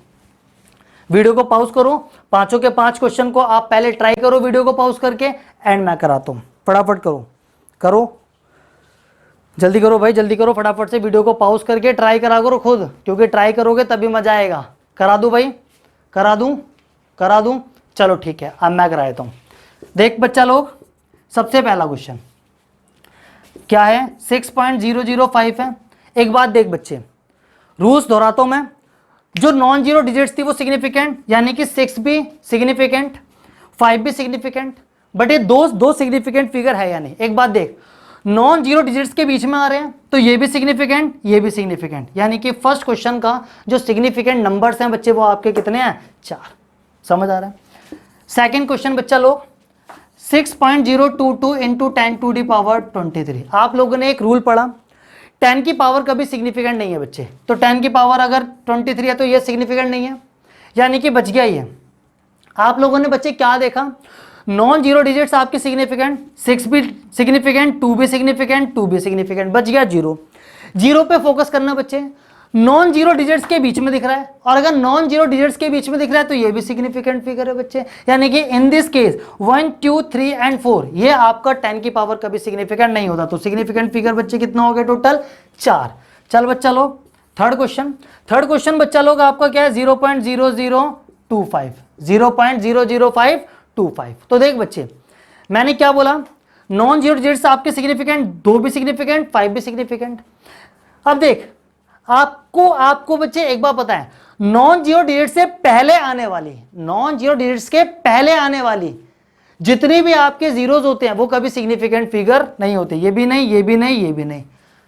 वीडियो को पॉज करो, पांचों के पांच क्वेश्चन को आप पहले ट्राई करो वीडियो को पॉज करके, एंड मैं कराता हूं। फटाफट करो जल्दी करो भाई, जल्दी करो फटाफट से, वीडियो को पॉज करके ट्राई करा करो खुद, क्योंकि ट्राई करोगे तभी मजा आएगा। करा दूं भाई, करा दूं, चलो ठीक है, अब मैं करा देता हूं। देख बच्चा लोग, सबसे पहला क्वेश्चन क्या है, 6.005 है। एक बात देख बच्चे, रूल्स दोहराता हूं मैं, जो नॉन जीरो डिजिट्स थी वो सिग्निफिकेंट, यानी कि 6 भी सिग्निफिकेंट, 5 भी सिग्निफिकेंट, बट ये दो सिग्निफिकेंट फिगर है या नहीं। एक बात देख, नॉन जीरो डिजिट्स के बीच में आ रहे हैं तो ये भी सिग्निफिकेंट, ये भी सिग्निफिकेंट, यानी कि फर्स्ट क्वेश्चन का जो सिग्निफिकेंट नंबर्स हैं बच्चे वो आपके कितने हैं, 4। समझ आ रहा है। सेकेंड क्वेश्चन बच्चा लोग 6.022 इंटू 10 टू दी पावर 23। आप लोगों ने एक रूल पढ़ा, 10 की पावर कभी सिग्निफिकेंट नहीं है बच्चे, तो 10 की पावर अगर 23 है तो ये सिग्निफिकेंट नहीं है, यानी कि बच गया ही है। आप लोगों ने बच्चे क्या देखा, नॉन जीरो डिजिट्स आपके सिग्निफिकेंट, 6 भी सिग्निफिकेंट, 2 भी सिग्निफिकेंट, 2 भी सिग्निफिकेंट, बच गया 0। 0 पे फोकस करना बच्चे, नॉन जीरो डिजिट्स के बीच में दिख रहा है, और अगर नॉन जीरो डिजिट्स के बीच में दिख रहा है तो ये भी सिग्निफिकेंट फिगर है बच्चे, यानी कि इन दिस केस 1 2 3 एंड 4 ये आपका 10 की पावर कभी सिग्निफिकेंट नहीं होता, तो सिग्निफिकेंट फिगर बच्चे कितना हो गया टोटल, 4। चल बच्चा लोग थर्ड क्वेश्चन बच्चा लोग आपका क्या है, 0.0025, 0.00525। तो देख बच्चे, मैंने क्या बोला, नॉन जीरो डिजिट्स आपके सिग्निफिकेंट, 2 भी सिग्निफिकेंट, 5 भी सिग्निफिकेंट। अब देख, आपको बच्चे एक बात पता है, नॉन जीरो डिजिट से पहले आने वाली, नॉन जीरो डिजिट्स के पहले आने वाली जितनी भी आपके जीरोस होते हैं वो कभी सिग्निफिकेंट फिगर नहीं होते, ये भी नहीं, ये भी नहीं, ये भी नहीं।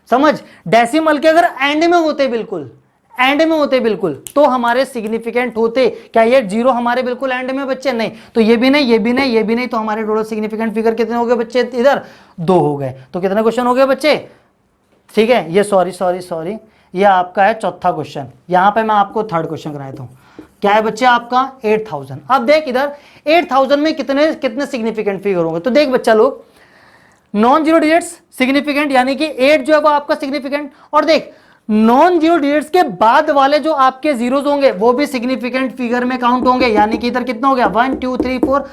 समझ, डेसिमल के अगर एंड में होते, बिल्कुल एंड में होते बिल्कुल, तो हमारे सिग्निफिकेंट होते। क्या ये 0 हमारे बिल्कुल एंड में बच्चे, नहीं, तो ये भी नहीं, ये भी नहीं, ये भी नहीं, तो हमारे टोटल सिग्निफिकेंट फिगर कितने हो गए बच्चे, इधर 2 हो गए। तो कितने क्वेश्चन हो गए बच्चे, ठीक है। ये सॉरी ये आपका है चौथा क्वेश्चन, यहां पे मैं आपको थर्ड क्वेश्चन कराता हूं। क्या है बच्चे आपका 8000। अब देख इधर 8000 में कितने सिग्निफिकेंट फिगर होंगे, तो देख बच्चा लोग, नॉन जीरो डिजिट्स सिग्निफिकेंट, यानी कि 8 जो है वो आपका सिग्निफिकेंट, और देख नॉन जीरो डिजिट्स के बाद वाले जो आपके जीरोस होंगे वो भी सिग्निफिकेंट फिगर में काउंट होंगे, यानी कि इधर कितना हो गया 1 2 3 4,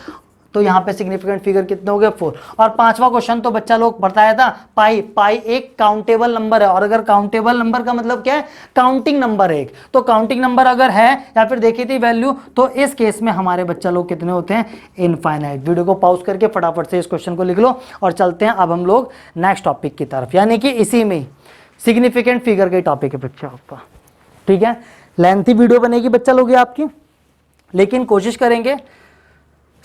तो यहां पे सिग्निफिकेंट फिगर कितने हो गए 4। और पांचवा क्वेश्चन तो बच्चा लोग बताया था, पाई एक काउंटेबल नंबर है, और अगर काउंटेबल नंबर का मतलब क्या है, काउंटिंग नंबर है एक, तो काउंटिंग नंबर अगर है या फिर देखी थी वैल्यू, तो इस केस में हमारे बच्चा लोग कितने होते हैं, इनफाइनाइट। वीडियो को पॉज करके फटाफट से इस क्वेश्चन को लिख लो और चलते हैं अब हम लोग नेक्स्ट टॉपिक की तरफ, यानी कि इसी में सिग्निफिकेंट फिगर के टॉपिक है बच्चा आपका। ठीक है, लेंथी वीडियो बनेगी बच्चा लोग आपकी, लेकिन कोशिश करेंगे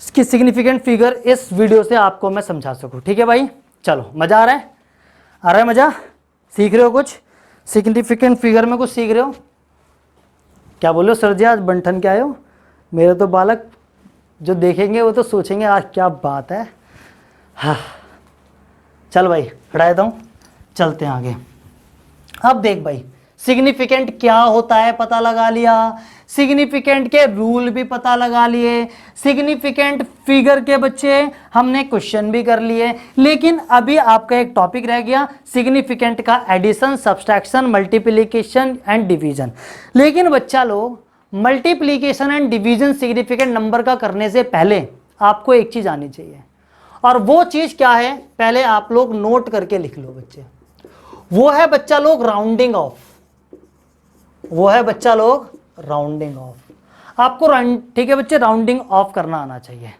इसकी सिग्निफिकेंट फिगर इस वीडियो से आपको मैं समझा सकूं। ठीक है भाई, चलो मजा आ रहा है मजा, सीख रहे हो कुछ, सिग्निफिकेंट फिगर में कुछ सीख रहे हो, क्या बोल रहे हो सर जी आज बंठन के आए हो। मेरे तो बालक जो देखेंगे वो तो सोचेंगे आज क्या बात है। हाँ चल भाई हटा देता हूँ, चलते हैं आगे। अब देख भाई, सिग्निफिकेंट क्या होता है पता लगा लिया, सिग्निफिकेंट के रूल भी पता लगा लिए, सिग्निफिकेंट फिगर के बच्चे हमने क्वेश्चन भी कर लिए, लेकिन अभी आपका एक टॉपिक रह गया सिग्निफिकेंट का addition, subtraction, multiplication and division. लेकिन बच्चा लोग multiplication and division significant number का करने से पहले आपको एक चीज आनी चाहिए, और वो चीज क्या है पहले आप लोग नोट करके लिख लो बच्चे, वो है बच्चा लोग राउंडिंग ऑफ, वो है बच्चा लोग राउंडिंग ऑफ। आपको ठीक है बच्चे, राउंडिंग ऑफ करना आना चाहिए,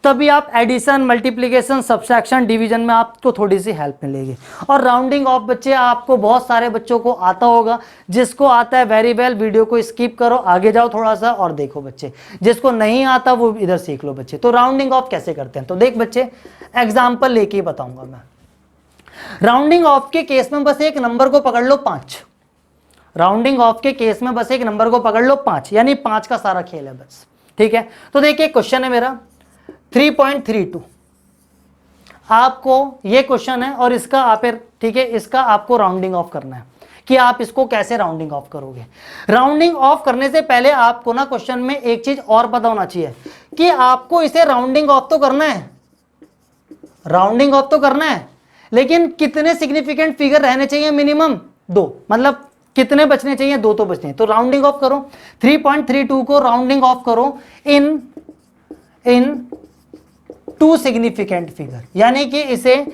तभी आप एडिशन, मल्टीप्लिकेशन, सब्सट्रैक्शन, डिवीजन में आपको थोड़ी सी हेल्प मिलेगी। और राउंडिंग ऑफ बच्चे आपको बहुत सारे बच्चों को आता होगा, जिसको आता है वेरी वेल, वीडियो को स्किप करो, आगे जाओ थोड़ा सा और देखो बच्चे, जिसको नहीं आता वो इधर सीख लो बच्चे। तो राउंडिंग ऑफ कैसे करते हैं, तो देख बच्चे एग्जाम्पल लेके ही बताऊंगा मैं। राउंडिंग ऑफ के केस में बस एक नंबर को पकड़ लो 5, राउंडिंग ऑफ के केस में बस एक नंबर को पकड़ लो 5, यानी 5 का सारा खेल है बस, ठीक है। तो देखिए क्वेश्चन है मेरा 3.32, आपको ये क्वेश्चन है और इसका आप, ठीक है, इसका आपको राउंडिंग ऑफ करना है कि आप इसको कैसे राउंडिंग ऑफ करोगे। राउंडिंग ऑफ करने से पहले आपको ना क्वेश्चन में एक चीज और पता होना चाहिए कि आपको इसे राउंडिंग ऑफ तो करना है, राउंडिंग ऑफ तो करना है, लेकिन कितने सिग्निफिकेंट फिगर रहने चाहिए, मिनिमम 2, मतलब कितने बचने चाहिए, 2 तो बचने। तो राउंडिंग ऑफ करो, 3.32 को राउंडिंग ऑफ करो इन 2 सिग्निफिकेंट फिगर, यानी कि इसे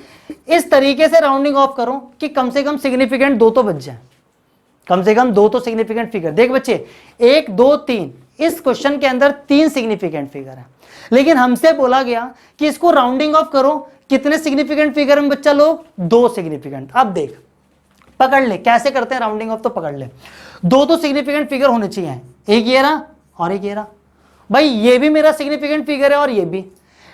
इस तरीके से राउंडिंग ऑफ करो कि कम से कम सिग्निफिकेंट 2 तो बच जाए, कम से कम 2 तो सिग्निफिकेंट फिगर। देख बच्चे 1 2 3, इस क्वेश्चन के अंदर 3 सिग्निफिकेंट फिगर है, लेकिन हमसे बोला गया कि इसको राउंडिंग ऑफ करो कितने सिग्निफिकेंट फिगर में बच्चा लोग, 2 सिग्निफिकेंट। अब देख पकड़ ले कैसे करते हैं राउंडिंग ऑफ, तो पकड़ ले 2 तो सिग्निफिकेंट फिगर होने चाहिए, एक ये रहा और एक ये रहा। भाई ये भी मेरा सिग्निफिकेंट फिगर है और ये भी,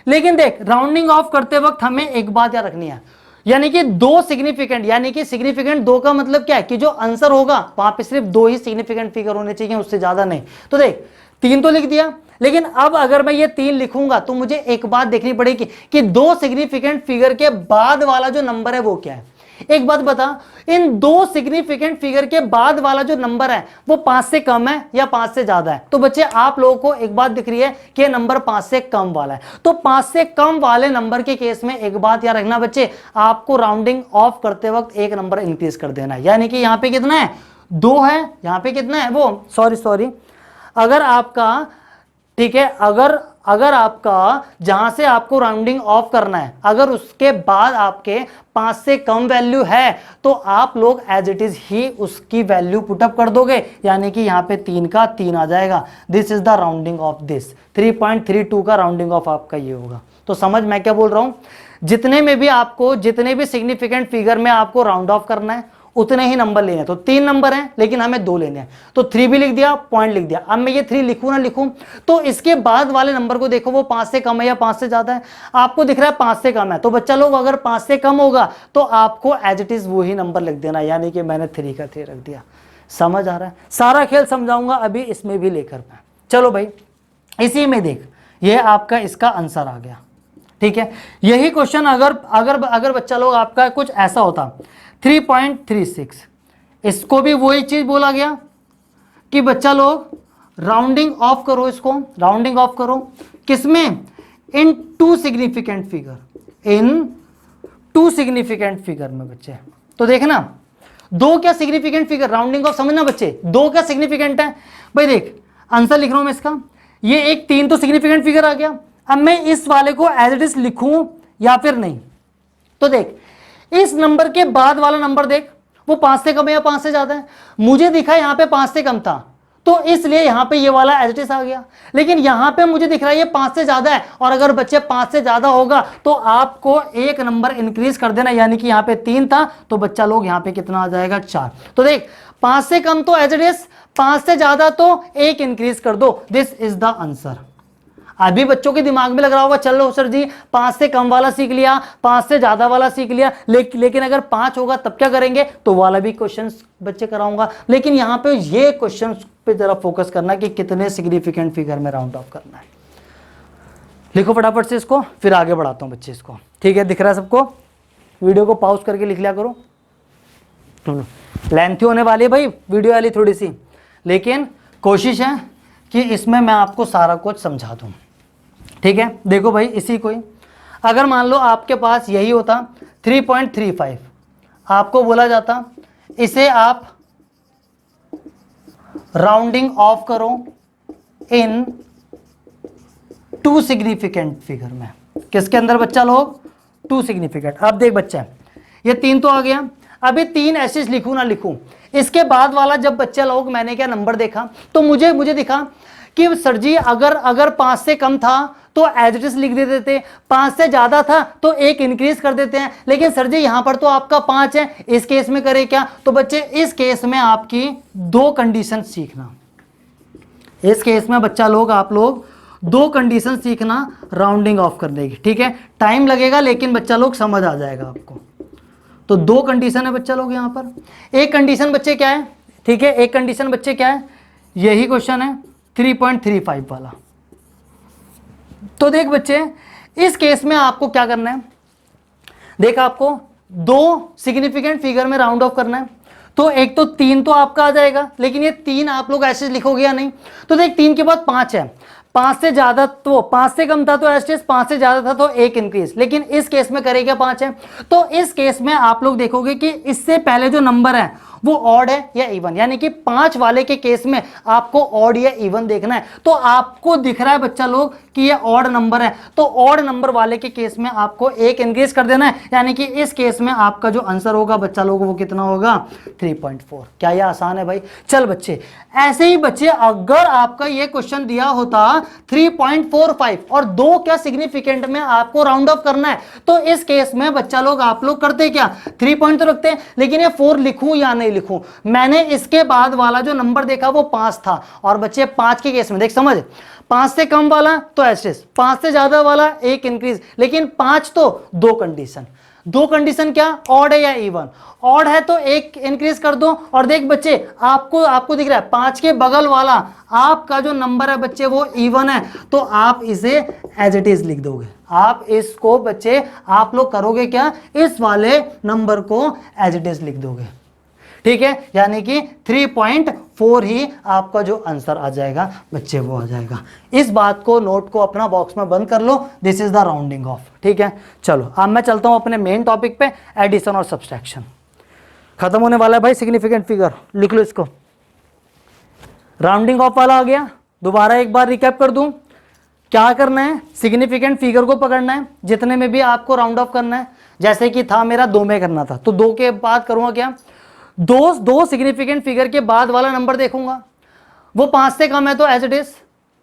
लेकिन देख राउंडिंग ऑफ करते वक्त हमें एक बात याद रखनी है, यानी कि 2 सिग्निफिकेंट, यानी कि सिग्निफिकेंट 2 का मतलब क्या है कि जो आंसर होगा वहां पे सिर्फ 2 ही सिग्निफिकेंट फिगर होने चाहिए, उससे ज्यादा नहीं। तो देख 3 तो लिख दिया, लेकिन अब अगर मैं ये 3 लिखूंगा तो मुझे एक बात देखनी पड़ेगी कि 2 सिग्निफिकेंट फिगर के बाद वाला जो नंबर है वो क्या है। एक बात बता, इन 2 सिग्निफिकेंट फिगर के बाद वाला जो नंबर है वो 5 से कम है या 5 से ज्यादा है। तो बच्चे आप लोगों को एक बात दिख रही है कि नंबर 5 से कम वाला है, तो 5 से कम वाले नंबर के केस में एक बात याद रखना बच्चे, आपको राउंडिंग ऑफ करते वक्त एक नंबर इंक्रीज कर देना है। यानी कि यहां पे कितना है, 2 है, यहां पे कितना है वो, सॉरी, अगर आपका, ठीक है, अगर आपका जहां से आपको राउंडिंग ऑफ करना है, अगर उसके बाद आपके 5 से कम वैल्यू है तो आप लोग एज इट इज ही उसकी वैल्यू पुटअप कर दोगे, यानी कि यहां पे 3 का 3 आ जाएगा। This is the rounding of this, 3.32 का राउंडिंग ऑफ आपका ये होगा। तो समझ मैं क्या बोल रहा हूं, जितने में भी आपको, जितने भी सिग्निफिकेंट फिगर में आपको राउंड ऑफ करना है उतने ही नंबर लेने हैं। तो 3 नंबर हैं लेकिन हमें 2 लेने हैं, तो 3 भी लिख दिया, पॉइंट लिख दिया। अब मैं ये 3 लिखूं ना लिखूं, तो इसके बाद वाले नंबर को देखो वो 5 से कम है या 5 से ज्यादा है। आपको दिख रहा है 5 से कम है, तो बच्चा लोग अगर 5 से कम होगा तो आपको एज इट इज वही नंबर लिख देना, यानी कि मैंने 3 का 3 रख दिया। समझ आ रहा है, सारा खेल समझाऊंगा अभी इसमें भी लेकर मैं। चलो भाई इसी में देख, ये आपका इसका आंसर आ गया, ठीक है। यही क्वेश्चन अगर बच्चा लोग आपका कुछ ऐसा होता 3.36, इसको भी वही चीज बोला गया कि बच्चा लोग राउंडिंग ऑफ करो, इसको राउंडिंग ऑफ करो किसमें, इन 2 सिग्निफिकेंट फिगर, इन 2 सिग्निफिकेंट फिगर में बच्चे। तो देखना 2 क्या सिग्निफिकेंट फिगर, राउंडिंग ऑफ समझना बच्चे, 2 क्या सिग्निफिकेंट है। भाई देख आंसर लिख रहा हूं मैं इसका, ये एक 3 तो सिग्निफिकेंट फिगर आ गया। अब मैं इस वाले को एज इट इज लिखूं या फिर नहीं, तो देख इस नंबर के बाद वाला नंबर देख वो 5 से कम है या 5 से ज्यादा है। मुझे दिखा यहां पे 5 से कम था तो इसलिए यहां पे ये वाला एज इट इज आ गया, लेकिन यहां पे मुझे दिख रहा है ये 5 से ज्यादा है, और अगर बच्चे 5 से ज्यादा होगा तो आपको एक नंबर इंक्रीज कर देना, यानी कि यहां पे 3 था तो बच्चा लोग यहां पे कितना आ जाएगा, 4। तो देख 5 से कम तो एज इट इज, 5 से ज्यादा तो एक इंक्रीज कर दो, दिस इज द आंसर। अभी बच्चों के दिमाग में लग रहा होगा चलो सर जी 5 से कम वाला सीख लिया, 5 से ज्यादा वाला सीख लिया, लेकिन अगर 5 होगा तब क्या करेंगे, तो वाला भी क्वेश्चन बच्चे कराऊंगा। लेकिन यहां पे ये क्वेश्चन पे जरा फोकस करना कि कितने सिग्निफिकेंट फिगर में राउंड ऑफ करना है। लिखो फटाफट से इसको, फिर आगे बढ़ाता हूं बच्चे इसको, ठीक है। दिख रहा है सबको, वीडियो को पॉज करके लिख लिया करो, लेंथी होने वाली है भाई वीडियो वाली थोड़ी सी, लेकिन कोशिश है कि इसमें मैं आपको सारा कुछ समझा दूं, ठीक है। देखो भाई इसी को ही अगर मान लो आपके पास यही होता 3.35, आपको बोला जाता इसे आप राउंडिंग ऑफ करो इन 2 सिग्निफिकेंट फिगर में, किसके अंदर बच्चा लोग, 2 सिग्निफिकेंट। अब देख बच्चा ये 3 तो आ गया, अभी 3 ऐसे लिखूं ना लिखूं, इसके बाद वाला जब बच्चा लोग मैंने क्या नंबर देखा तो मुझे दिखा कि सर जी अगर 5 से कम था तो एज इट इज लिख देते थे, 5 से ज्यादा था तो एक इंक्रीज कर देते हैं, लेकिन सर जी यहां पर तो आपका 5 है, इस केस में करें क्या। तो बच्चे इस केस में आपकी 2 कंडीशन सीखना, इस केस में बच्चा लोग आप लोग 2 कंडीशन सीखना राउंडिंग ऑफ करने की, ठीक है। टाइम लगेगा लेकिन बच्चा लोग समझ आ जाएगा आपको। तो दो कंडीशन है बच्चा लोग यहाँ पर। एक कंडीशन बच्चे क्या है, ठीक है, एक कंडीशन बच्चे क्या है, यही क्वेश्चन है 3.35 वाला। तो देख बच्चे, इस केस में आपको क्या करना है, देख आपको दो सिग्निफिकेंट फिगर में राउंड ऑफ करना है। तो एक तो 3 तो आपका आ जाएगा, लेकिन ये 3 आप लोग ऐसे लिखोगे या नहीं। तो देख 3 के बाद 5 है, 5 से ज्यादा तो 5 से कम था तो एस्टेस, 5 से ज्यादा था तो 1 इंक्रीज, लेकिन इस केस में करेगा 5 है। तो इस केस में आप लोग देखोगे कि इससे पहले जो नंबर है वो ऑड है या इवन, यानी कि 5 वाले के केस में आपको ऑड या इवन देखना है। तो आपको दिख रहा है बच्चा लोग कि ये ऑड नंबर है, तो ऑड नंबर वाले के केस में आपको 1 इंक्रीज कर देना है, यानी कि इस केस में आपका जो आंसर होगा बच्चा लोग वो कितना होगा, 3.4। क्या ये आसान है भाई? चल बच्चे, ऐसे ही बच्चे अगर आपका ये क्वेश्चन दिया होता 3.45 और 2 क्या सिग्निफिकेंट में आपको राउंड ऑफ करना है, तो इस केस में बच्चा लोग आप लोग करते क्या, 3 पॉइंट तो रखते हैं, लेकिन ये 4 लिखूं या नहीं लिखूं। मैंने इसके बाद वाला जो नंबर देखा वो 5 था, और बच्चे 5 के केस में देख समझ, 5 से कम वाला तो एस्टेरिस्क, 5 से ज्यादा वाला 1 इंक्रीज, लेकिन 5 तो 2 कंडीशन। 2 कंडीशन क्या, ऑड है या इवन? ऑड है तो 1 इंक्रीज कर दो। और देख बच्चे, आपको दिख रहा है 5 के बगल वाला आपका जो नंबर है बच्चे वो इवन है, तो आप इसे एज इट इज लिख दोगे। आप इसको बच्चे आप लोग करोगे क्या, इस वाले नंबर को एज इट इज लिख दोगे, ठीक है, यानी कि 3.4 ही आपका जो आंसर आ जाएगा बच्चे वो आ जाएगा। इस बात को, नोट को अपना बॉक्स में बंद कर लो, this is the rounding off, ठीक है। चलो अब मैं चलता हूं अपने मेन टॉपिक पे, एडिशन और सब्सट्रैक्शन। खत्म होने वाला है भाई सिग्निफिकेंट फिगर, लिख लो इसको। राउंडिंग ऑफ वाला आ गया, दोबारा एक बार रिकैप कर दूं, क्या करना है, सिग्निफिकेंट फिगर को पकड़ना है, जितने में भी आपको राउंड ऑफ करना है। जैसे कि था मेरा 2 में करना था, तो 2 के बाद करूंगा क्या, दो सिग्निफिकेंट फिगर के बाद वाला नंबर देखूंगा, वो 5 से कम है तो एज इट इज,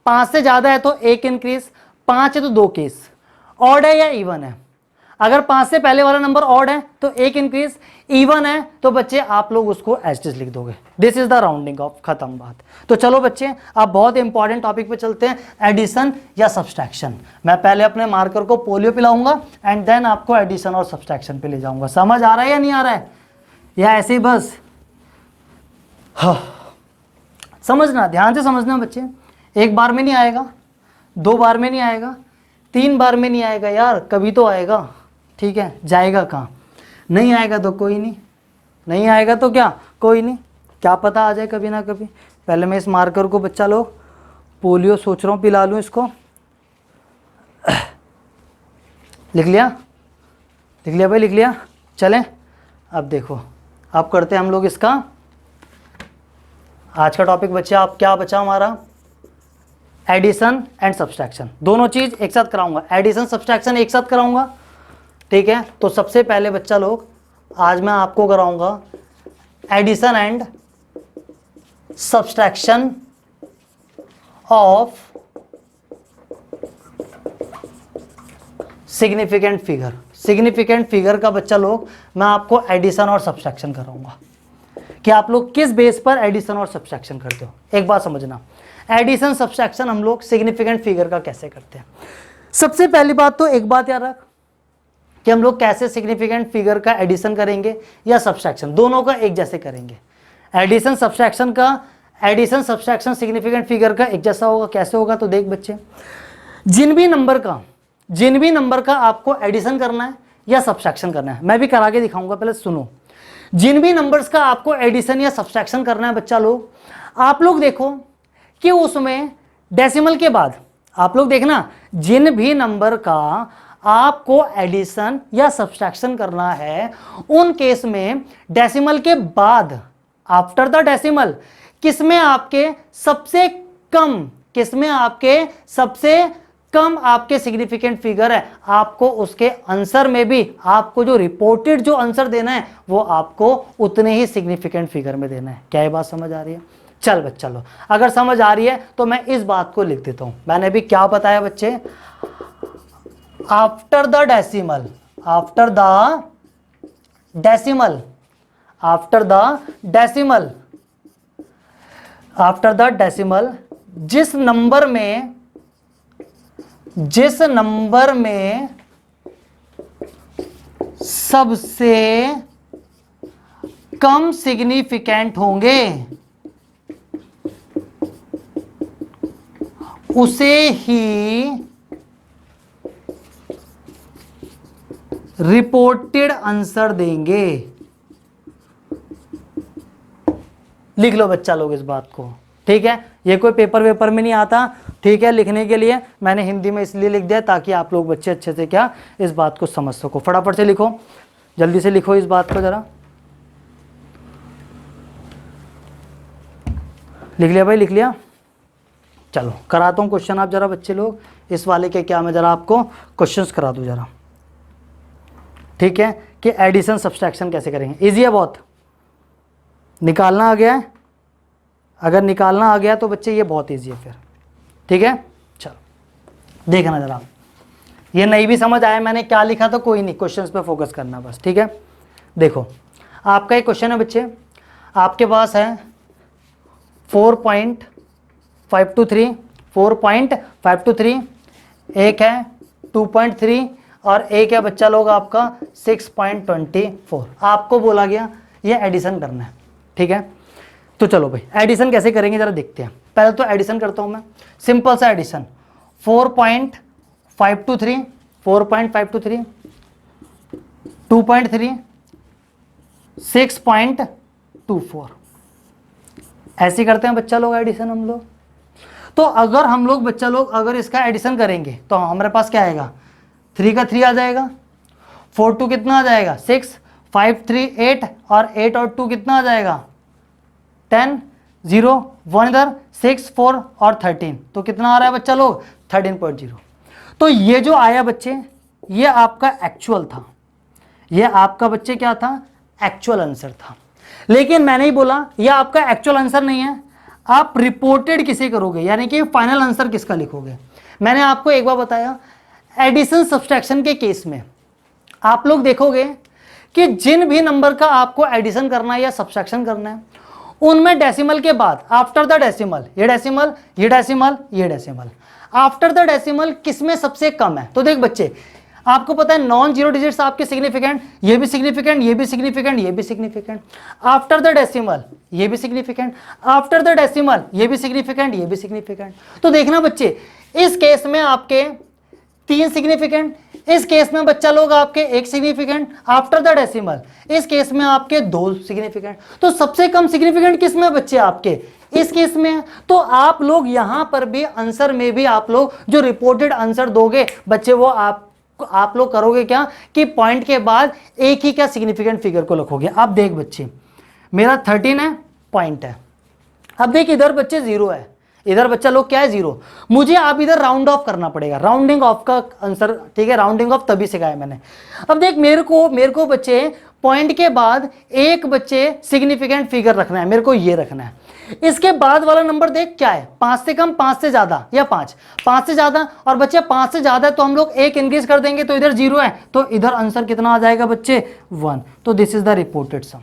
5 से ज्यादा है तो 1 इंक्रीज, 5 है तो 2 केस, ऑड है या इवन है। अगर 5 से पहले वाला नंबर ऑड है तो 1 इंक्रीज, इवन है तो बच्चे आप लोग उसको एज इट इज लिख दोगे। This is the rounding of, खत्म बात। तो चलो बच्चे अब बहुत इंपॉर्टेंट टॉपिक पे चलते हैं, एडिशन या सब्सट्रैक्शन। मैं पहले अपने मार्कर को पोलियो पिलाऊंगा एंड देन आपको एडिशन और सब्सट्रैक्शन पे ले जाऊंगा। समझ आ रहा है या नहीं आ रहा है, या ऐसे ही बस? हाँ, समझना, ध्यान से समझना बच्चे, एक बार में नहीं आएगा, 2 बार में नहीं आएगा, 3 बार में नहीं आएगा यार, कभी तो आएगा, ठीक है। जाएगा कहाँ, नहीं आएगा तो कोई नहीं, नहीं आएगा तो क्या, कोई नहीं, क्या पता आ जाए कभी ना कभी। पहले मैं इस मार्कर को बच्चा लोग पोलियो सोच रहा हूँ पिला लूँ इसको। लिख लिया, लिख लिया भाई, लिख लिया। चलें अब देखो, अब करते हैं हम लोग इसका आज का टॉपिक बच्चे। आप क्या बचा हमारा, एडिशन एंड सब्सट्रैक्शन, दोनों चीज एक साथ कराऊंगा, एडिशन सब्सट्रैक्शन एक साथ कराऊंगा, ठीक है। तो सबसे पहले बच्चा लोग आज मैं आपको कराऊंगा addition and subtraction of significant figure. Significant figure का बच्चा लोग मैं आपको एडिशन और सब्सट्रैक्शन कराऊंगा कि आप लोग किस बेस पर एडिशन और सब्सट्रैक्शन करते हो। एक बात समझना, एडिशन सब्सट्रैक्शन हम लोग सिग्निफिकेंट फिगर का कैसे करते हैं। सबसे पहली बात तो एक बात याद रख कि हम लोग कैसे सिग्निफिकेंट फिगर का एडिशन करेंगे या सब्सट्रैक्शन, दोनों का एक जैसे करेंगे। एडिशन सब्सट्रैक्शन का, एडिशन सब्सट्रैक्शन सिग्निफिकेंट फिगर का एक जैसा होगा। कैसे होगा, तो देख बच्चे, जिन भी नंबर का आपको एडिशन करना है या सब्सट्रैक्शन करना है, मैं भी करा के दिखाऊंगा, पहले सुनो। जिन भी नंबर्स का आपको एडिशन या सब्सट्रैक्शन करना है बच्चा लोग, आप लोग देखो कि उसमें डेसिमल के बाद, आप लोग देखना, जिन भी नंबर का आपको एडिशन या सब्सट्रैक्शन करना है उन केस में डेसिमल के बाद, आफ्टर द डेसिमल, किसमें आपके सबसे कम आपके सिग्निफिकेंट फिगर है, आपको उसके आंसर में भी आपको जो रिपोर्टेड जो आंसर देना है वो आपको उतने ही सिग्निफिकेंट फिगर में देना है। क्या ये बात समझ आ रही है? चल बच्चा लो, अगर समझ आ रही है तो मैं इस बात को लिख देता हूं। मैंने भी क्या बताया बच्चे, after the decimal, after the decimal, after the decimal, after the decimal, जिस नंबर में सबसे कम सिग्निफिकेंट होंगे उसे ही रिपोर्टेड आंसर देंगे। लिख लो बच्चा लोग इस बात को, ठीक है। ये कोई पेपर वेपर में नहीं आता, ठीक है। लिखने के लिए मैंने हिंदी में इसलिए लिख दिया ताकि आप लोग बच्चे अच्छे से क्या इस बात को समझ सको। फटाफट से लिखो, जल्दी से लिखो इस बात को जरा। लिख लिया भाई, लिख लिया। चलो कराता हूँ क्वेश्चन, आप जरा बच्चे लोग इस वाले के क्या मैं जरा आपको क्वेश्चंस करा दूँ जरा, ठीक है, कि एडिशन सब्सट्रैक्शन कैसे करेंगे। इजी है बहुत, निकालना आ गया है, अगर निकालना आ गया तो बच्चे ये बहुत इजी है फिर, ठीक है। चलो देखना जरा, ये नहीं भी समझ आया मैंने क्या लिखा तो कोई नहीं, क्वेश्चंस पे फोकस करना बस, ठीक है। देखो आपका एक क्वेश्चन है बच्चे, आपके पास है 4.523, 4.523, एक है 2.3 और एक है बच्चा लोग आपका 6.24। आपको बोला गया ये एडिशन करना है, ठीक है। तो चलो भाई एडिशन कैसे करेंगे जरा देखते हैं। पहले तो एडिशन करता हूं मैं, सिंपल सा एडिशन। 4.523, 4.523, 2.3, 6.24, ऐसे करते हैं बच्चा लोग एडिशन हम लोग। तो अगर हम लोग बच्चा लोग अगर इसका एडिशन करेंगे तो हमारे पास क्या आएगा, 3 का 3 आ जाएगा, 4 2 कितना आ जाएगा 6, 5 3 8 और 8 और 2 कितना आ जाएगा 10, 0 1 इधर 6 4 और 13, तो कितना आ रहा है बच्चा लोग 13.0। तो ये जो आया बच्चे ये आपका एक्चुअल था, ये आपका बच्चे क्या था एक्चुअल आंसर था। लेकिन मैंने ही बोला ये आपका एक्चुअल आंसर नहीं है, आप रिपोर्टेड किसे करोगे, यानी कि फाइनल आंसर किसका लिखोगे। मैंने आपको एक बार बताया एडिशन सब्सट्रैक्शन के केस में आप लोग देखोगे कि जिन भी नंबर का आपको एडिशन करना है या सब्सट्रैक्शन करना है उनमें डेसिमल के बाद आफ्टर द डेसिमल, ये डेसिमल ये डेसिमल ये डेसिमल, आफ्टर द डेसिमल किसमें सबसे कम है। तो देख बच्चे आपको पता है नॉन जीरो डिजिट्स आपके सिग्निफिकेंट, ये भी सिग्निफिकेंट ये भी सिग्निफिकेंट ये भी सिग्निफिकेंट, आफ्टर द डेसिमल ये भी सिग्निफिकेंट, आफ्टर द डेसिमल ये भी सिग्निफिकेंट ये भी सिग्निफिकेंट। तो देखना बच्चे इस केस में आपके 3 सिग्निफिकेंट, इस केस में बच्चा लोग आपके 1 सिग्निफिकेंट, आफ्टर द डेसिमल इस केस में आपके 2 सिग्निफिकेंट। तो सबसे कम सिग्निफिकेंट किस में बच्चे आपके इस केस में है। तो आप लोग यहां पर भी आंसर में भी आप लोग जो रिपोर्टेड आंसर दोगे बच्चे वो आप लोग करोगे क्या कि पॉइंट के बाद एक ही क्या सिग्निफिकेंट फिगर को लिखोगे। अब देख बच्चे मेरा 13 है, पॉइंट है, अब देख इधर बच्चे 0 है, इधर बच्चा लोग क्या है 0, मुझे आप इधर राउंड ऑफ करना पड़ेगा, राउंडिंग ऑफ का आंसर, ठीक है। राउंडिंग ऑफ तभी सिखाया मैंने। अब देख मेरे को बच्चे पॉइंट के बाद एक बच्चे सिग्निफिकेंट फिगर रखना है, मेरे को ये रखना है। इसके बाद वाला नंबर देख क्या है 5 से कम 5 से ज्यादा या 5 से ज्यादा, और बच्चे 5 से ज्यादा है तो हम लोग 1 इंक्रीज कर देंगे तो इधर 0 है तो इधर आंसर कितना आ जाएगा बच्चे 1। तो दिस इज द रिपोर्टेड सम।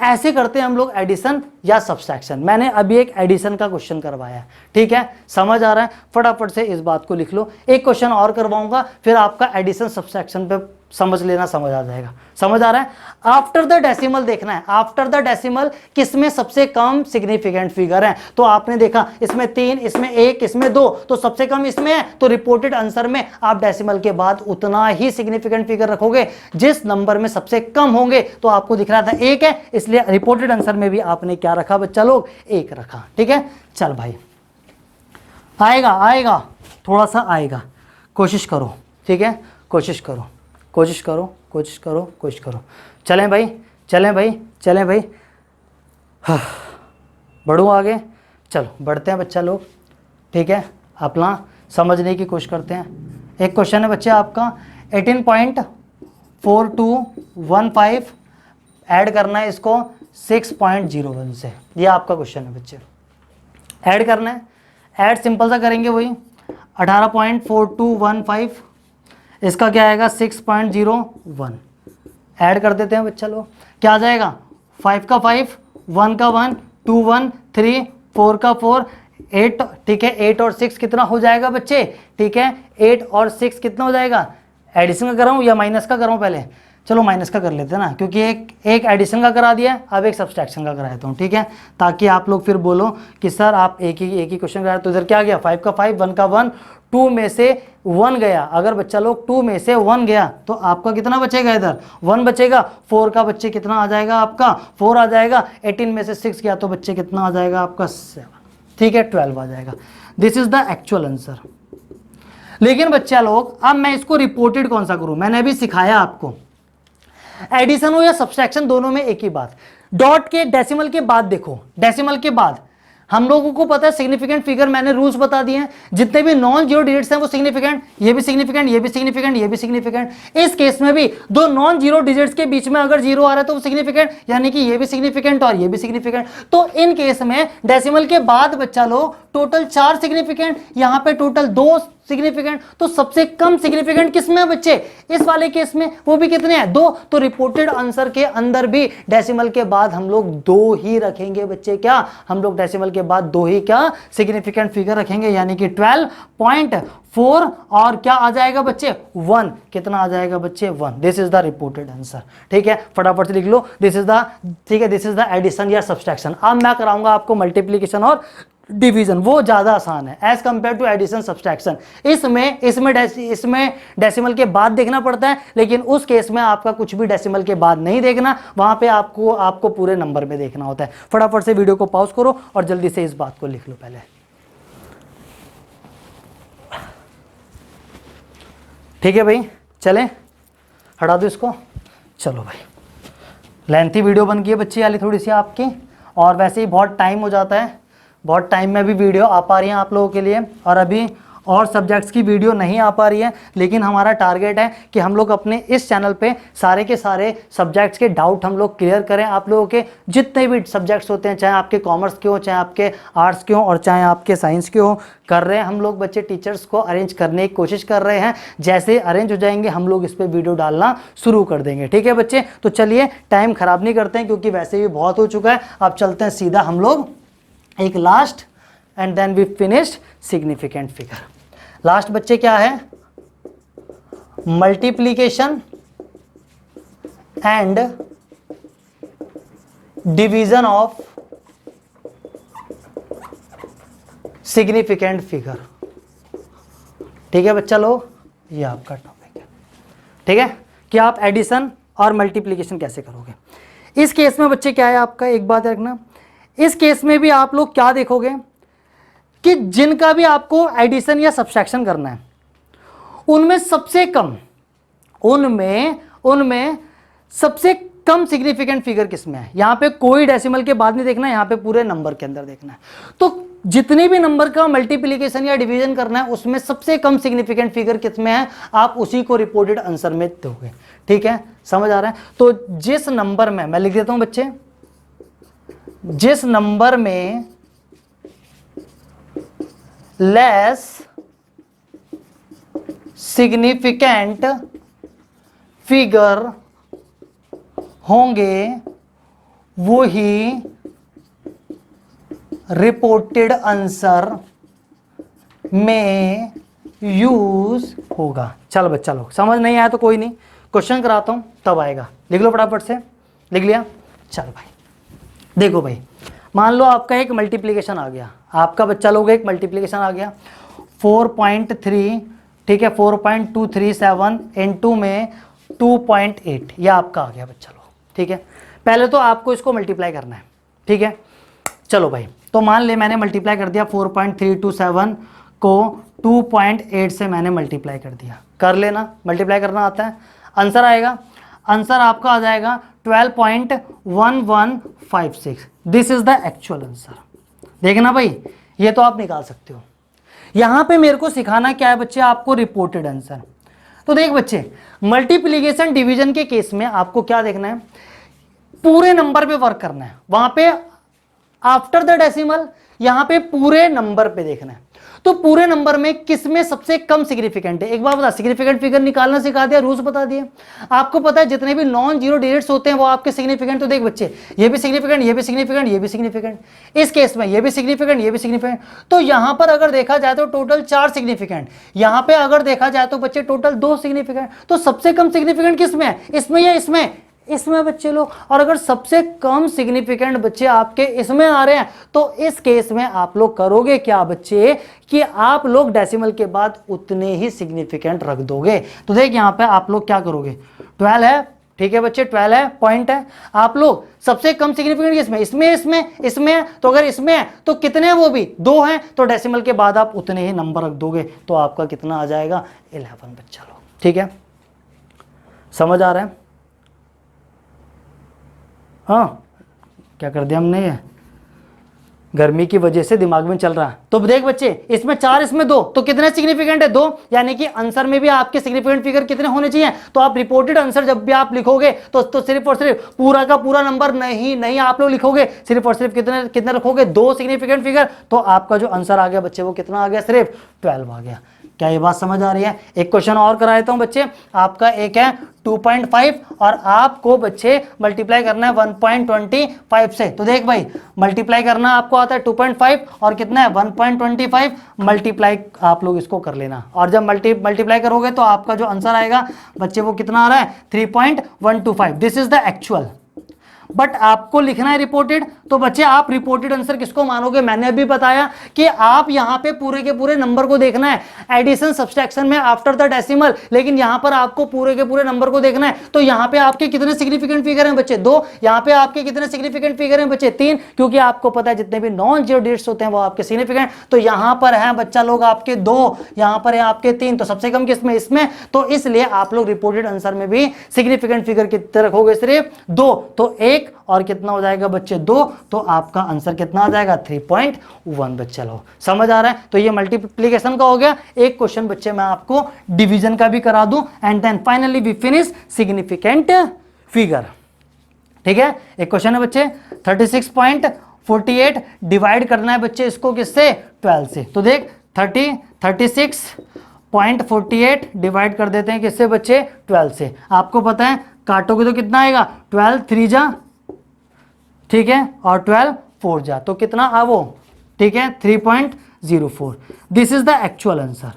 ऐसे करते हैं हम लोग एडिशन या सब्सट्रैक्शन। मैंने अभी एक एडिशन का क्वेश्चन करवाया है, ठीक है, समझ आ रहा है। फटाफट से इस बात को लिख लो, एक क्वेश्चन और करवाऊंगा फिर आपका एडिशन सब्सट्रैक्शन पे समझ लेना, समझ आ जाएगा। समझ आ रहा है। आफ्टर द डेसिमल देखना है, आफ्टर द डेसिमल किसमें सबसे कम सिग्निफिकेंट फिगर है। तो आपने देखा इसमें 3, इसमें 1, इसमें 2, तो सबसे कम इसमें है। तो रिपोर्टेड आंसर में आप डेसिमल के बाद उतना ही सिग्निफिकेंट फिगर रखोगे जिस नंबर में सबसे कम होंगे। तो आपको दिख रहा था 1 है, इसलिए रिपोर्टेड आंसर में भी आपने क्या रखा बच्चा लोग 1 रखा, ठीक है। चल भाई आएगा आएगा थोड़ा सा आएगा, कोशिश करो, ठीक है, कोशिश करो कोशिश करो कोशिश करो कोशिश करो। चलें भाई चलें भाई चलें भाई, हाँ बढ़ो आगे, चलो बढ़ते हैं बच्चा लोग, ठीक है, अपना समझने की कोशिश करते हैं। एक क्वेश्चन है बच्चे आपका 18.4215 ऐड करना है इसको 6.01 से, ये आपका क्वेश्चन है बच्चे। ऐड करना है, ऐड सिंपल सा करेंगे वही 18.4215, इसका क्या आएगा 6.01, ऐड कर देते हैं बच्चा लोग। क्या आ जाएगा 5 का 5, 1 का 1, 2 1 3, 4 का 4, 8, ठीक है। 8 और 6 कितना हो जाएगा बच्चे, ठीक है, 8 और 6 कितना हो जाएगा, एडिशन का कराऊँ या माइनस का कराऊँ पहले, चलो माइनस का कर लेते हैं ना, क्योंकि एक एडिशन का करा दिया है, अब एक सब्सट्रैक्शन का करा देता हूँ, ठीक है, ताकि आप लोग फिर बोलो कि सर आप एक ही क्वेश्चन करा। तो इधर क्या गया, 5 का 5, 1 का 1, 2 में से 1 गया। अगर बच्चा लोग 2 में से 1 गया तो आपका कितना बचेगा, इधर 1 बचेगा। 4 का बच्चे कितना आ जाएगा आपका, 4 आ जाएगा। 18 में से 6 गया तो बच्चे कितना आ जाएगा आपका, 7, ठीक है, 12 आ जाएगा। This is the actual answer. लेकिन बच्चा लोग अब मैं इसको रिपोर्टेड कौन सा करूं, मैंने अभी सिखाया आपको, एडिशन हो या सब्सट्रैक्शन दोनों में एक ही बात। डॉट के डेसिमल के बाद देखो, डेसिमल के बाद हम लोगों को पता है सिग्निफिकेंट फिगर, मैंने रूल्स बता दिए हैं, जितने भी नॉन जीरो डिजिट्स हैं वो सिग्निफिकेंट, ये भी सिग्निफिकेंट, ये भी सिग्निफिकेंट, ये भी सिग्निफिकेंट। इस केस में भी दो नॉन जीरो डिजिट्स के बीच में अगर जीरो आ रहा है तो वो सिग्निफिकेंट, यानी कि ये भी सिग्निफिकेंट और ये भी सिग्निफिकेंट। तो इन केस में डेसिमल के बाद बच्चा लोग टोटल 4 सिग्निफिकेंट, यहां पे टोटल 2 सिग्निफिकेंट। तो सबसे कम सिग्निफिकेंट किसमें है बच्चे, इस वाले केस में, वो भी कितने हैं, 2। तो रिपोर्टेड आंसर के अंदर भी डेसिमल के बाद हम लोग 2 ही रखेंगे बच्चे, क्या हम लोग डेसिमल के बाद 2 ही क्या सिग्निफिकेंट फिगर रखेंगे, यानी कि 12.4 और क्या आ जाएगा बच्चे 1, कितना आ जाएगा बच्चे 1। This is the reported answer, ठीक है, फटाफट से लिख लो। दिस इज द, ठीक है, दिस इज द एडिशन या सब्सट्रैक्शन। अब मैं कराऊंगा आपको मल्टीप्लीकेशन और डिवीजन, वो ज्यादा आसान है as compare to addition subtraction. इसमें डेसिमल के बाद देखना पड़ता है, लेकिन उस केस में आपका कुछ भी डेसिमल के बाद नहीं देखना, वहां पे आपको पूरे नंबर में देखना होता है। फटाफट से वीडियो को पॉज करो और जल्दी से इस बात को लिख लो पहले, ठीक है भाई। चलें, हटा दो इसको। चलो भाई, लेंथी वीडियो बन गई है बच्ची वाली थोड़ी सी आपकी, और वैसे ही बहुत टाइम हो जाता है, बहुत टाइम में भी वीडियो आ पा रही है आप लोगों के लिए, और अभी और सब्जेक्ट्स की वीडियो नहीं आ पा रही है। लेकिन हमारा टारगेट है कि हम लोग अपने इस चैनल पे सारे के सारे सब्जेक्ट्स के डाउट हम लोग क्लियर करें। आप लोगों के जितने भी सब्जेक्ट्स होते हैं, चाहे आपके कॉमर्स के हो, चाहे आपके आर्ट्स के हो, और चाहे आपके साइंस के हो, कर रहे हैं हम लोग बच्चे। टीचर्स को अरेंज करने की कोशिश कर रहे हैं, जैसे अरेंज हो जाएंगे हम लोग इस पर वीडियो डालना शुरू कर देंगे, ठीक है बच्चे। तो चलिए टाइम ख़राब नहीं करते हैं, क्योंकि वैसे भी बहुत हो चुका है। अब चलते हैं सीधा हम लोग एक last, and then we finished significant figure. Last बच्चे क्या है, multiplication and division of significant figure, ठीक है बच्चा लोग, ये आपका टॉपिक है, ठीक है, कि आप एडिशन और मल्टीप्लीकेशन कैसे करोगे। इस केस में बच्चे क्या है आपका, एक बात रखना, इस केस में भी आप लोग क्या देखोगे कि जिनका भी आपको एडिशन या सब्सट्रैक्शन करना है, उनमें सबसे कम सिग्निफिकेंट फिगर किसमें है। यहां पे कोई डेसिमल के बाद नहीं देखना, यहां पे पूरे नंबर के अंदर देखना है। तो जितने भी नंबर का मल्टीप्लिकेशन या डिवीजन करना है, उसमें सबसे कम सिग्निफिकेंट फिगर किसमें है, आप उसी को रिपोर्टेड आंसर में दोगे, ठीक है, समझ आ रहा है। तो जिस नंबर में, मैं लिख देता हूं बच्चे, जिस नंबर में लेस सिग्निफिकेंट फिगर होंगे वो ही रिपोर्टेड आंसर में यूज होगा। चल बच्चा लोग, समझ नहीं आया तो कोई नहीं, क्वेश्चन कराता हूं तब आएगा। लिख लो फटाफट से, लिख लिया। चल भाई देखो भाई, मान लो आपका एक मल्टीप्लिकेशन आ गया, आपका बच्चा लोग एक मल्टीप्लिकेशन आ गया 4.3, ठीक है, 4.237 इनटू में 2.8, ये आपका आ गया बच्चा लोग, ठीक है। पहले तो आपको इसको मल्टीप्लाई करना है, ठीक है। चलो भाई, तो मान ले मैंने मल्टीप्लाई कर दिया 4.327 को 2.8 से मैंने मल्टीप्लाई कर दिया, कर लेना, मल्टीप्लाई करना आता है, आंसर आएगा, आंसर आपका आ जाएगा 12.1156। This is the actual answer. देखना भाई, ये तो आप निकाल सकते हो। यहां पे मेरे को सिखाना क्या है बच्चे, आपको रिपोर्टेड आंसर। तो देख बच्चे, मल्टीप्लिकेशन डिवीजन के केस में आपको क्या देखना है, पूरे नंबर पे वर्क करना है, वहां पे आफ्टर द डेसिमल, यहां पे पूरे नंबर पे देखना है। तो पूरे नंबर में किसमें सबसे कम सिग्निफिकेंट है? एक बार बता, सिग्निफिकेंट फिगर निकालना सिखा दिया, रूल्स बता दिए। आपको पता है जितने भी नॉन जीरो डिजिट्स होते हैं वो आपके सिग्निफिकेंट। तो देख बच्चे, ये भी सिग्निफिकेंट, ये भी सिग्निफिकेंट, ये भी सिग्निफिकेंट, इस केस में ये भी सिग्निफिकेंट, ये भी सिग्निफिकेंट। तो यहां पर अगर देखा जाए तो टोटल 4 सिग्निफिकेंट, यहां पे अगर देखा जाए तो बच्चे टोटल 2 सिग्निफिकेंट। तो सबसे कम सिग्निफिकेंट किसमें है? इसमें या इसमें? इसमें बच्चे लोग। और अगर सबसे कम सिग्निफिकेंट बच्चे आपके इसमें आ रहे हैं तो इस केस में आप लोग करोगे क्या बच्चे कि आप लोग डेसिमल के बाद उतने ही सिग्निफिकेंट रख दोगे। तो देख यहां पे आप लोग क्या करोगे, 12 है, ठीक है बच्चे, 12 है, पॉइंट है। आप लोग सबसे कम सिग्निफिकेंट किसमें? इसमें, इसमें, इसमें है। तो अगर इसमें है तो कितने हैं? वो भी 2 हैं। तो डेसिमल के बाद आप उतने ही नंबर रख दोगे। तो आपका कितना आ जाएगा? 11 बच्चा लोग। ठीक है, समझ आ रहा है? हाँ, क्या कर दिया हमने? ये गर्मी की वजह से दिमाग में चल रहा है। तो देख बच्चे, इसमें 4, इसमें 2, तो कितने सिग्निफिकेंट है? 2। यानी कि आंसर में भी आपके सिग्निफिकेंट फिगर कितने होने चाहिए? तो आप रिपोर्टेड आंसर जब भी आप लिखोगे तो सिर्फ और सिर्फ पूरा का पूरा नंबर नहीं आप लोग लिखोगे, सिर्फ और सिर्फ कितने रखोगे? 2 सिग्निफिकेंट फिगर। तो आपका जो आंसर आ गया बच्चे वो कितना आ गया? सिर्फ 12 आ गया। क्या ये बात समझ आ रही है? एक क्वेश्चन और करा देता हूं बच्चे। आपका एक है 2.5 और आपको बच्चे मल्टीप्लाई करना है 1.25 से। तो देख भाई, मल्टीप्लाई करना आपको आता है 2.5 और कितना है 1.25 मल्टीप्लाई आप लोग इसको कर लेना। और जब मल्टीप्लाई करोगे तो आपका जो आंसर आएगा बच्चे वो कितना आ रहा है? 3.125। This is the actual. But आपको लिखना है रिपोर्टेड। तो बच्चे आप रिपोर्टेड आंसर किसको मानोगे? मैंने अभी बताया कि आप यहां पे पूरे के पूरे नंबर को देखना है, एडिशन सब्सट्रैक्शन में आफ्टर द डेसिमल। लेकिन यहां पर आपको पूरे के पूरे नंबर को देखना है। तो यहां पे आपके कितने सिग्निफिकेंट फिगर हैं बच्चे? 2। यहां पे आपके कितने सिग्निफिकेंट फिगर हैं बच्चे? 3। क्योंकि आपको पता है जितने भी नॉन जीरो डिजिट्स होते हैं वो आपके सिग्निफिकेंट। तो यहां पर है बच्चा लोग आपके 2, यहां पर है आपके 3। तो सबसे कम किसमें? इसमें। तो इसलिए आप लोग रिपोर्टेड आंसर में भी सिग्निफिकेंट फिगर कितने रखोगे? सिर्फ 2। तो 1 और कितना हो जाएगा बच्चे? 2। तो आपका आंसर कितना आ जाएगा? 3.1 बच्चे लो। समझ आ रहा है? तो ये मल्टीप्लिकेशन का हो गया। एक क्वेश्चन बच्चे मैं आपको डिवीजन का भी करा दूं and then finally we finish significant figure. ठीक है, एक क्वेश्चन है बच्चे 36.48 डिवाइड करना है बच्चे इसको किससे? 12 से। तो देख 36.48 डिवाइड कर देते हैं किससे बच्चे? 12 से। आपको पता है काटोगे तो कितना आएगा? 12 3 जा, ठीक है, और 12 4 जा, तो कितना आ वो? ठीक है, 3.04। This is the actual answer.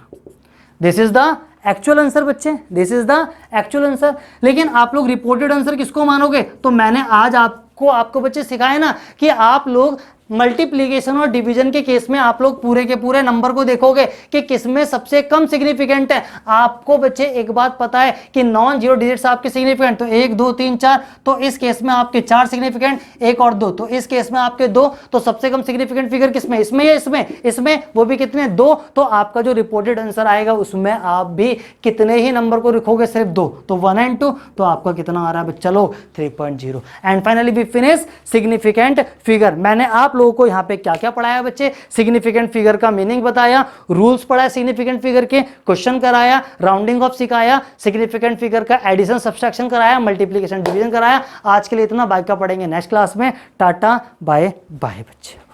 This is the actual answer बच्चे, this is the actual answer. लेकिन आप लोग रिपोर्टेड आंसर किसको मानोगे? तो मैंने आज आपको बच्चे सिखाया ना कि आप लोग मल्टीप्लिकेशन और डिवीजन के केस में आप लोग पूरे के पूरे नंबर को देखोगे कि किसमें सबसे कम सिग्निफिकेंट है। आपको बच्चे एक बात पता है कि नॉन जीरो डिजिट्स आपके सिग्निफिकेंट, तो 1 2 3 4, तो इस केस में आपके 4 सिग्निफिकेंट, 1 और 2, तो इस केस में आपके 2। तो सबसे कम सिग्निफिकेंट फिगर किसमें? इसमें या इसमें? इसमें। वो भी कितने? 2। तो आपका जो रिपोर्टेड आंसर आएगा उसमें आप भी कितने ही नंबर को लिखोगे? सिर्फ 2। तो 1 और 2। तो आपका कितना आ रहा है बच्चा लोग? 3.0। And finally we finish significant figure. मैंने आप लोगों को यहां पे क्या क्या पढ़ाया बच्चे? सिग्निफिकेंट फिगर का मीनिंग बताया, रूल्स पढ़ाया सिग्निफिकेंट फिगर के, क्वेश्चन कराया, राउंडिंग ऑफ सिखाया, सिग्निफिकेंट फिगर का एडिशन सब्सट्रैक्शन कराया, मल्टीप्लिकेशन डिवीजन कराया। आज के लिए इतना, बाकी का पढ़ेंगे नेक्स्ट क्लास में। टाटा बाय बाय बच्चे।